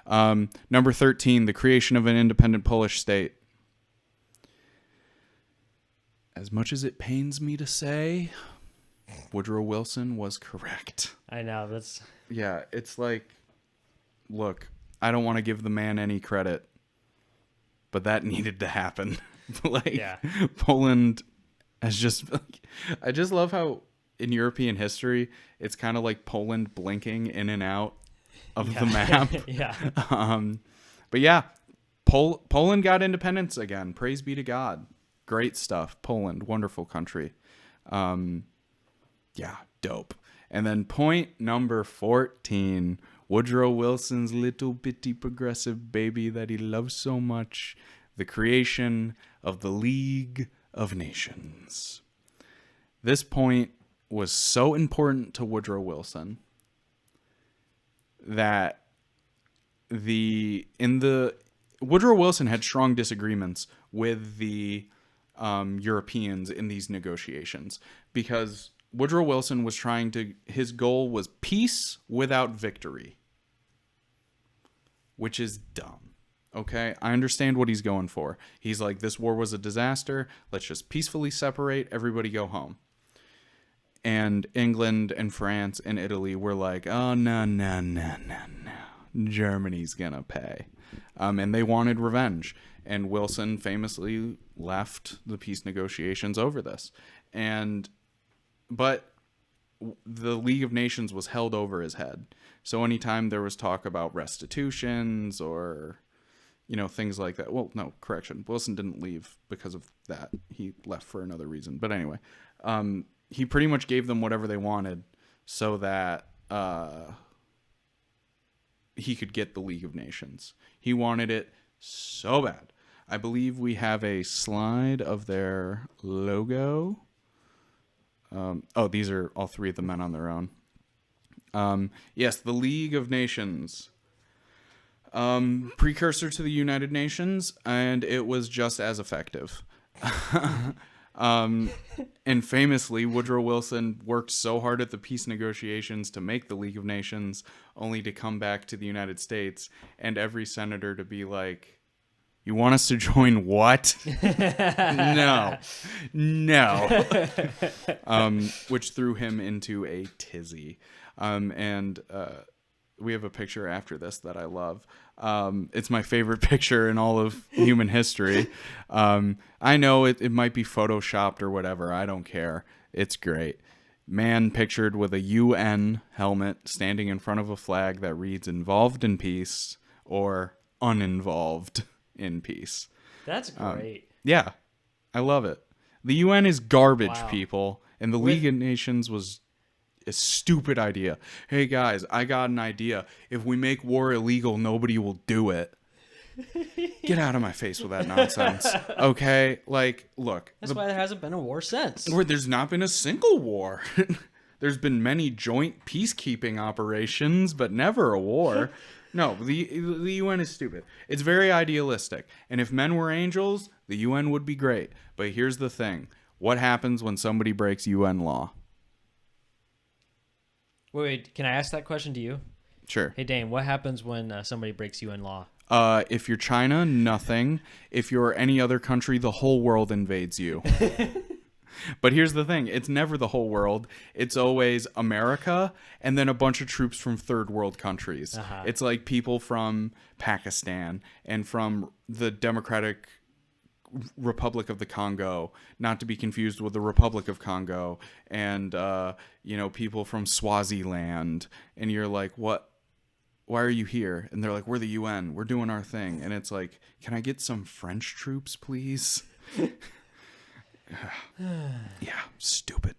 Number 13, the creation of an independent Polish state. As much as it pains me to say, Woodrow Wilson was correct. I know. That's... Yeah, it's like, look, I don't want to give the man any credit, but that needed to happen. Poland has just... I just love how in European history, it's kind of like Poland blinking in and out of the map. Yeah. But yeah, Poland got independence again. Praise be to God. Great stuff. Poland, wonderful country. Yeah, dope. And then point number 14, Woodrow Wilson's little bitty progressive baby that he loves so much, the creation of the League of Nations. This point was so important to Woodrow Wilson that Woodrow Wilson had strong disagreements with the Europeans in these negotiations, because Woodrow Wilson was his goal was peace without victory, which is dumb. Okay, I understand what he's going for. He's like, this war was a disaster. Let's just peacefully separate. Everybody go home. And England and France and Italy were like, oh, no. Germany's going to pay. And they wanted revenge. And Wilson famously left the peace negotiations over this. But the League of Nations was held over his head. So anytime there was talk about restitutions or, things like that. Well, no, correction. Wilson didn't leave because of that. He left for another reason. But anyway, he pretty much gave them whatever they wanted so that he could get the League of Nations. He wanted it so bad. I believe we have a slide of their logo. These are all three of the men on their own. Yes, the League of Nations. Precursor to the United Nations, and it was just as effective. And famously, Woodrow Wilson worked so hard at the peace negotiations to make the League of Nations, only to come back to the United States and every senator to be like, you want us to join what? No. Which threw him into a tizzy. We have a picture after this that I love. It's my favorite picture in all of human history. I know it might be photoshopped or whatever. I don't care. It's great. Man pictured with a UN helmet standing in front of a flag that reads involved in peace or uninvolved in peace. That's great. Yeah, I love it. The UN is garbage, Wow. people. And the League of Nations was a stupid idea. Hey guys, I got an idea. If we make war illegal, nobody will do it. Get out of my face with that nonsense. Okay? Like, look. That's why there hasn't been a war since. There's not been a single war. There's been many joint peacekeeping operations, but never a war. No, the UN is stupid. It's very idealistic. And if men were angels, the UN would be great. But here's the thing. What happens when somebody breaks UN law? Wait, can I ask that question to you? Sure. Hey, Dane, what happens when somebody breaks UN law? If you're China, nothing. If you're any other country, the whole world invades you. But here's the thing. It's never the whole world. It's always America and then a bunch of troops from third world countries. Uh-huh. It's like people from Pakistan and from the Democratic Republic of the Congo, not to be confused with the Republic of Congo, and people from Swaziland. And you're like, what? Why are you here? And they're like, we're the UN. We're doing our thing. And it's like, can I get some French troops, please? Yeah, stupid.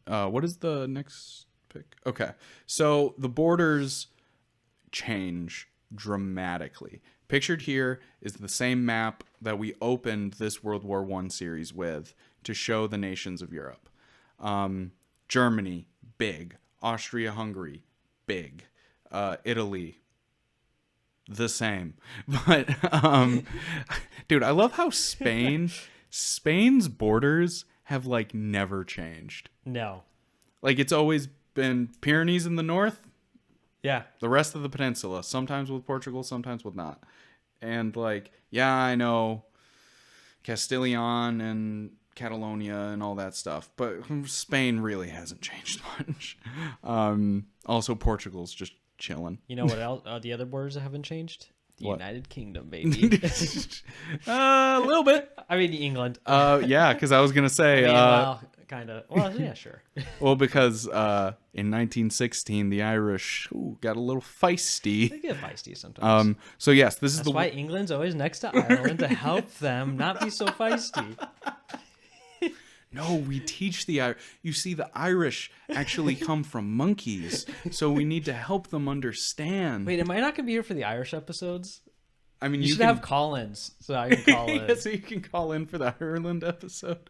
What is the next pick? Okay, so the borders change dramatically. Pictured here is the same map that we opened this World War I series with to show the nations of Europe. Germany, big. Austria-Hungary, big. Italy, the same. But, dude, I love how Spain's borders have like never changed. No. Like it's always been Pyrenees in the north, Yeah. the rest of the peninsula, sometimes with Portugal, sometimes with not. And like, yeah, I know Castilian and Catalonia and all that stuff, but Spain really hasn't changed much. Also, Portugal's just chilling. You know what else? The other borders that haven't changed? The What? United Kingdom, baby. A little bit. I mean, England. Yeah, because I was gonna say, Kind of. Well, yeah, sure. well, because in 1916 the Irish got a little feisty. They get feisty sometimes. So yes, this is That's the why England's always next to Ireland to help them not be so feisty. No, we teach the Irish. You see, the Irish actually come from monkeys, so we need to help them understand. Wait, am I not going to be here for the Irish episodes? I mean, You should have call-ins so I can call in. Yeah, so you can call in for the Ireland episode.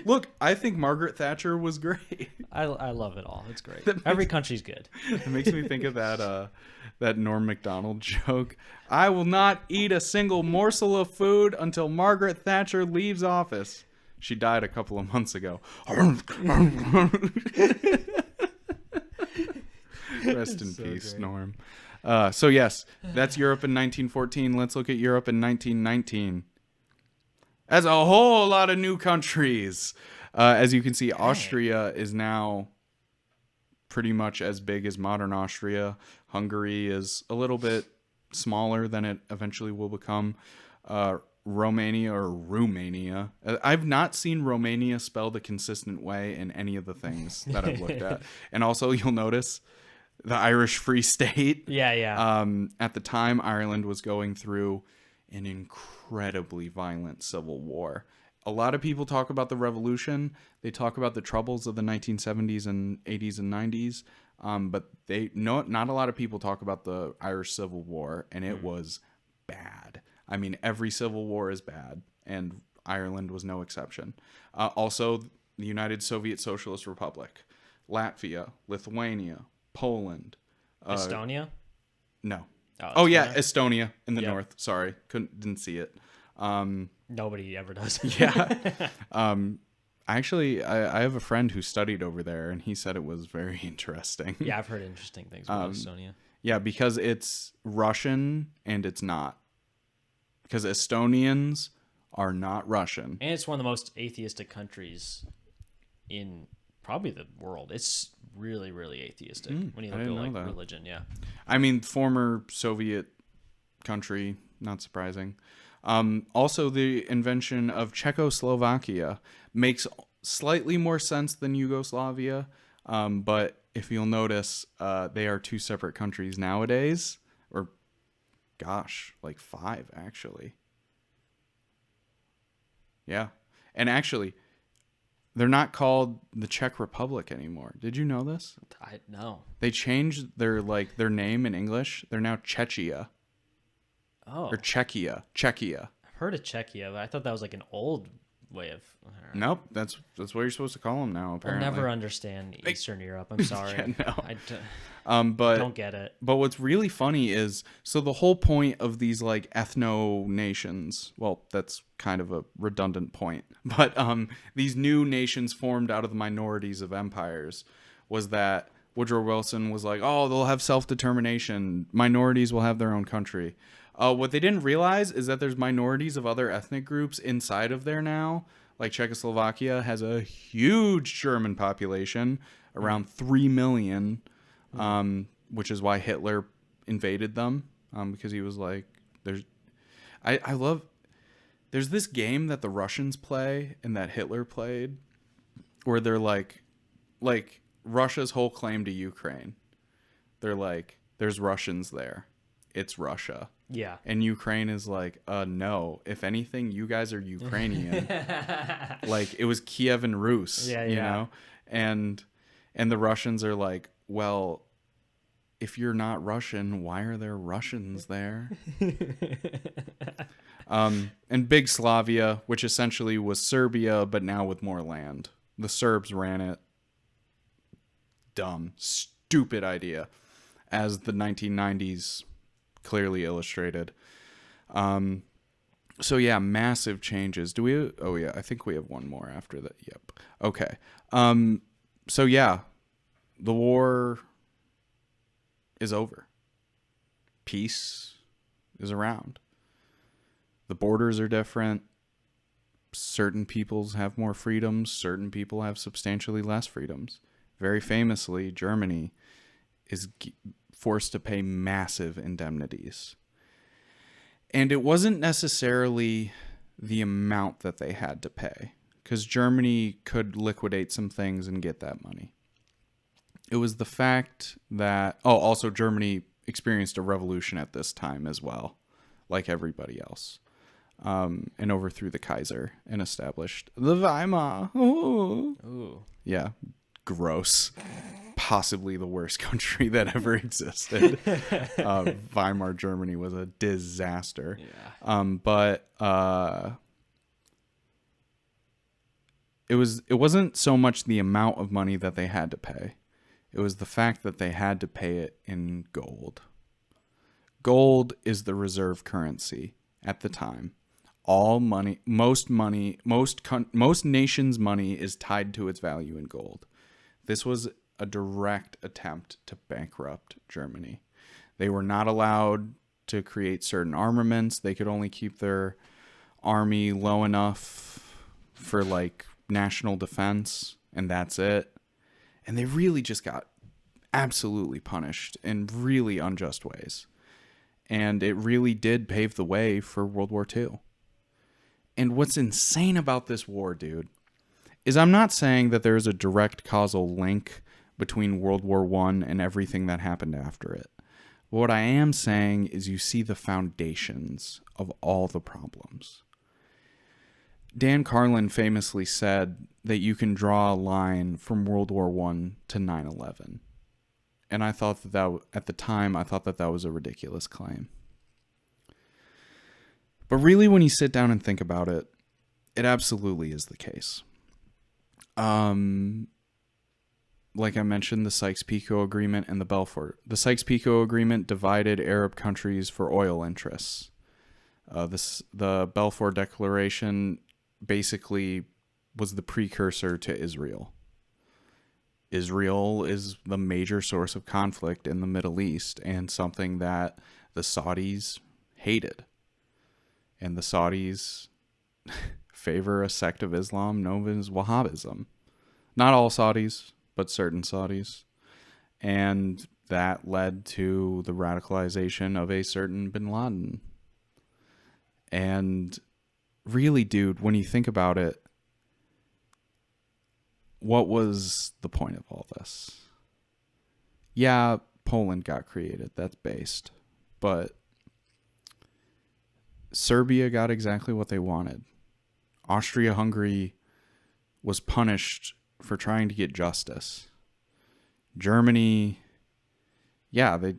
Look, I think Margaret Thatcher was great. I love it all. It's great. That makes- Every country's good. It makes me think of that Norm Macdonald joke. I will not eat a single morsel of food until Margaret Thatcher leaves office. She died a couple of months ago. Rest in peace, great. Norm. So yes, that's Europe in 1914. Let's look at Europe in 1919. That's a whole lot of new countries. As you can see, Austria is now pretty much as big as modern Austria. Hungary is a little bit smaller than it eventually will become. Romania or Romania. I've not seen Romania spelled a consistent way in any of the things that I've looked at. And also, you'll notice the Irish Free State. Yeah. At the time, Ireland was going through an incredibly violent civil war. A lot of people talk about the revolution. They talk about the troubles of the 1970s and 80s and 90s. But not a lot of people talk about the Irish Civil War, and it was bad. I mean, every civil war is bad, and Ireland was no exception. Also, the United Soviet Socialist Republic, Latvia, Lithuania, Poland. Estonia? No. Oh, yeah, Estonia in the Yep. north. Sorry, didn't see it. Nobody ever does. Yeah. Actually, I have a friend who studied over there, and he said it was very interesting. Yeah, I've heard interesting things about Estonia. Yeah, because it's Russian and it's not. Because Estonians are not Russian. And it's one of the most atheistic countries in probably the world. It's really, really atheistic when you look at like religion. Yeah. I mean, former Soviet country, not surprising. Also, the invention of Czechoslovakia makes slightly more sense than Yugoslavia. But if you'll notice, they are two separate countries nowadays. Or, gosh, like 5, actually. Yeah. And actually, they're not called the Czech Republic anymore. Did you know this? I know. They changed their name in English. They're now Czechia. Oh. Or Czechia. Czechia. I've heard of Czechia, but I thought that was like an old way of. Nope, that's what you're supposed to call them now. Apparently, I'll never understand Eastern Europe. I'm sorry. Yeah, no. I don't get it. But what's really funny is, so the whole point of these like ethno nations, well, that's kind of a redundant point, but these new nations formed out of the minorities of empires, was that Woodrow Wilson was like, oh, they'll have self-determination. Minorities will have their own country. What they didn't realize is that there's minorities of other ethnic groups inside of there now. Like Czechoslovakia has a huge German population, around 3 million, which is why Hitler invaded them, because he was like, there's this game that the Russians play and that Hitler played, where they're like Russia's whole claim to Ukraine. They're like, there's Russians there. It's Russia. Yeah. And Ukraine is like, no. If anything, you guys are Ukrainian. Like, it was Kiev and Rus, you know? And the Russians are like, well, if you're not Russian, why are there Russians there? And Big Slavia, which essentially was Serbia, but now with more land. The Serbs ran it. Dumb, stupid idea, as the 1990s clearly illustrated. So yeah, massive changes. Do we? Oh yeah, I think we have one more after that. Yep. Okay. So yeah, the war is over. Peace is around. The borders are different. Certain peoples have more freedoms. Certain people have substantially less freedoms. Very famously, Germany is forced to pay massive indemnities. And it wasn't necessarily the amount that they had to pay, because Germany could liquidate some things and get that money. It was the fact that, also Germany experienced a revolution at this time as well, like everybody else, and overthrew the Kaiser and established the Weimar. Ooh. Yeah, gross. Possibly the worst country that ever existed. Weimar Germany was a disaster. Yeah. But it wasn't so much the amount of money that they had to pay. It was the fact that they had to pay it in gold. Gold is the reserve currency at the time. All money, most nations' money is tied to its value in gold. This was a direct attempt to bankrupt Germany. They were not allowed to create certain armaments. They could only keep their army low enough for national defense, and that's it. And they really just got absolutely punished in really unjust ways. And it really did pave the way for World War II. And what's insane about this war, dude, is I'm not saying that there's a direct causal link between World War I and everything that happened after it. What I am saying is you see the foundations of all the problems. Dan Carlin famously said that you can draw a line from World War I to 9/11. And I thought that at the time, I thought that was a ridiculous claim. But really, when you sit down and think about it, it absolutely is the case. Like I mentioned, the Sykes-Picot Agreement and the Balfour. The Sykes-Picot Agreement divided Arab countries for oil interests. The Balfour Declaration basically was the precursor to Israel. Israel is the major source of conflict in the Middle East and something that the Saudis hated. And the Saudis favor a sect of Islam known as Wahhabism. Not all Saudis, but certain Saudis. And that led to the radicalization of a certain bin Laden. And really, dude, when you think about it, what was the point of all this? Yeah, Poland got created. That's based. But Serbia got exactly what they wanted. Austria-Hungary was punished for trying to get justice. Germany, yeah, they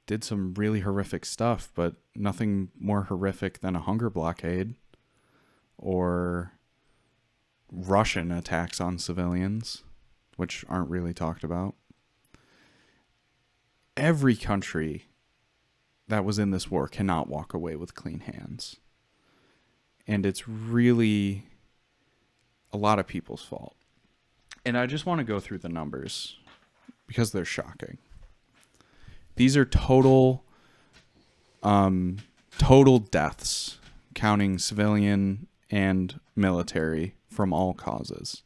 did some really horrific stuff, but nothing more horrific than a hunger blockade or Russian attacks on civilians, which aren't really talked about. Every country that was in this war cannot walk away with clean hands. And it's really a lot of people's fault. And I just want to go through the numbers because they're shocking. These are total deaths, counting civilian and military from all causes.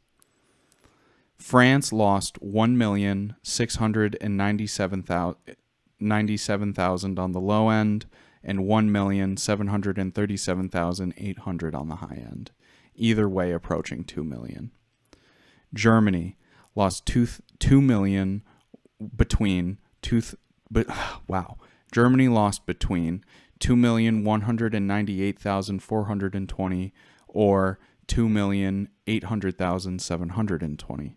France lost 1,697,000 on the low end and 1,737,800 on the high end. Either way approaching 2 million. Germany lost 2 million Germany lost between 2,198,420 or 2,800,720.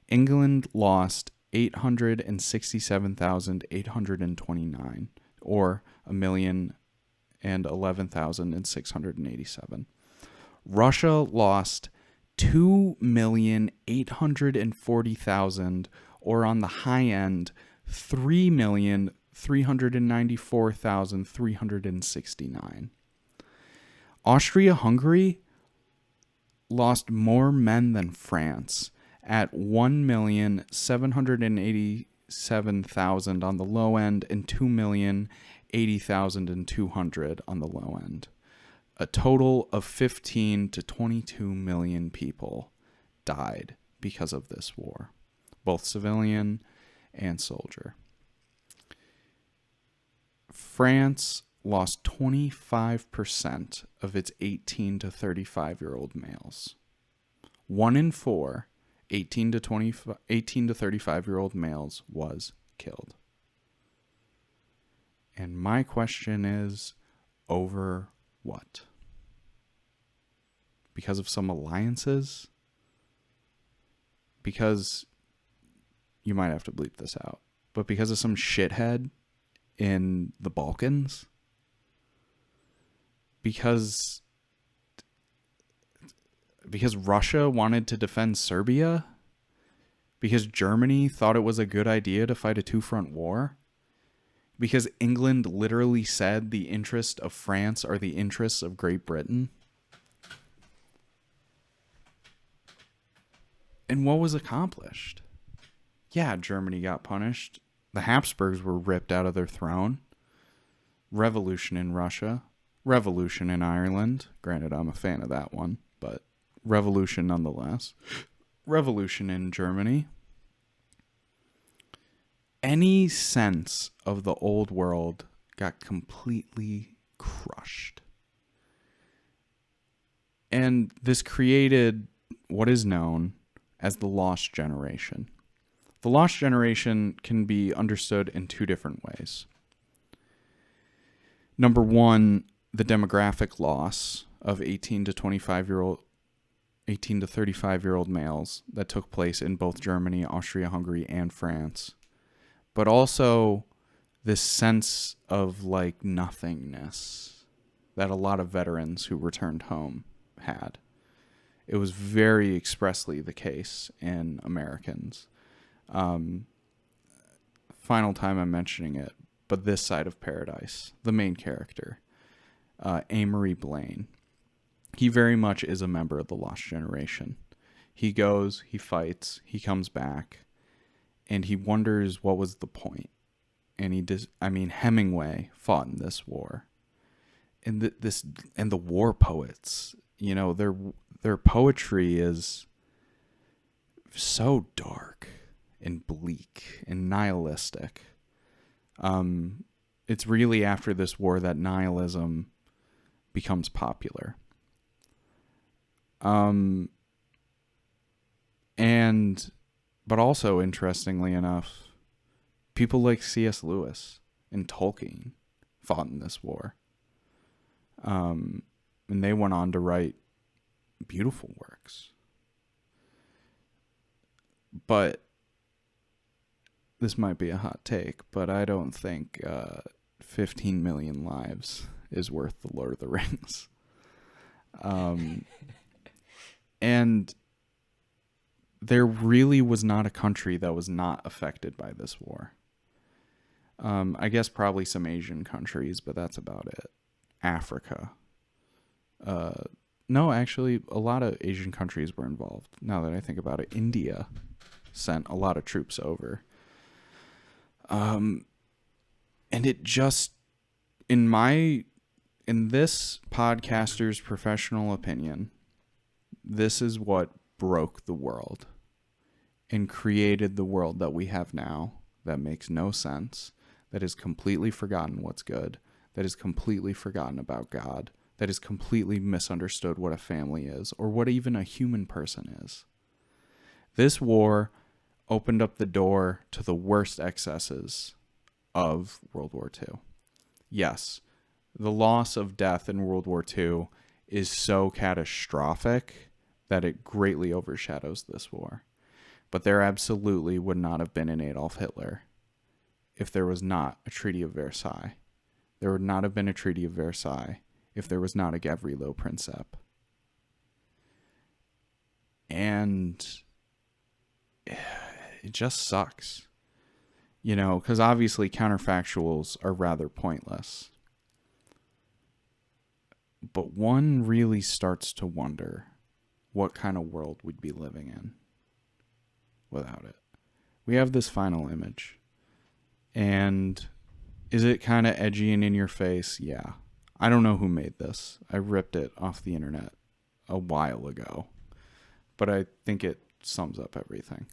England lost 867,829 or 1,011,687. Russia lost 2,840,000 or on the high end 3,394,369. Austria-Hungary lost more men than France at 1,787,000 on the low end and 2,080,200 on the low end. A total of 15 to 22 million people died because of this war, both civilian and soldier. France lost 25% of its 18 to 35-year-old males. 1 in 4 18 to 35-year-old males was killed. And my question is, over what? Because of some alliances? Because, you might have to bleep this out, but because of some shithead in the Balkans? Because Russia wanted to defend Serbia? Because Germany thought it was a good idea to fight a two-front war? Because England literally said the interests of France are the interests of Great Britain? And what was accomplished? Yeah, Germany got punished. The Habsburgs were ripped out of their throne. Revolution in Russia. Revolution in Ireland. Granted, I'm a fan of that one, but revolution nonetheless. Revolution in Germany. Any sense of the old world got completely crushed. And this created what is known as the lost generation. The lost generation can be understood in two different ways. Number one, the demographic loss of 18 to 35-year-old males that took place in both Germany, Austria-Hungary, and France. But also this sense of like nothingness that a lot of veterans who returned home had. It was very expressly the case in Americans. Final time I'm mentioning it, but this side of paradise, the main character, Amory Blaine, he very much is a member of the lost generation. He goes, he fights, he comes back, and he wonders what was the point. And Hemingway fought in this war, and the war poets, their poetry is so dark and bleak and nihilistic. It's really after this war that nihilism becomes popular. But also, interestingly enough, people like C.S. Lewis and Tolkien fought in this war. And they went on to write beautiful works. But this might be a hot take, but I don't think 15 million lives is worth the Lord of the Rings. And there really was not a country that was not affected by this war. I guess probably some Asian countries, but that's about it. Africa. No, actually, a lot of Asian countries were involved. Now that I think about it, India sent a lot of troops over. And it just, in this podcaster's professional opinion, this is what broke the world and created the world that we have now that makes no sense, that has completely forgotten what's good, that has completely forgotten about God, that has completely misunderstood what a family is or what even a human person is. This war opened up the door to the worst excesses of World War II. Yes, the loss of death in World War II is so catastrophic that it greatly overshadows this war. But there absolutely would not have been an Adolf Hitler if there was not a Treaty of Versailles. There would not have been a Treaty of Versailles if there was not a Gavrilo Princip. And it just sucks. Because obviously counterfactuals are rather pointless. But one really starts to wonder what kind of world we'd be living in without it. We have this final image. And is it kind of edgy and in your face? Yeah. I don't know who made this. I ripped it off the internet a while ago. But I think it sums up everything.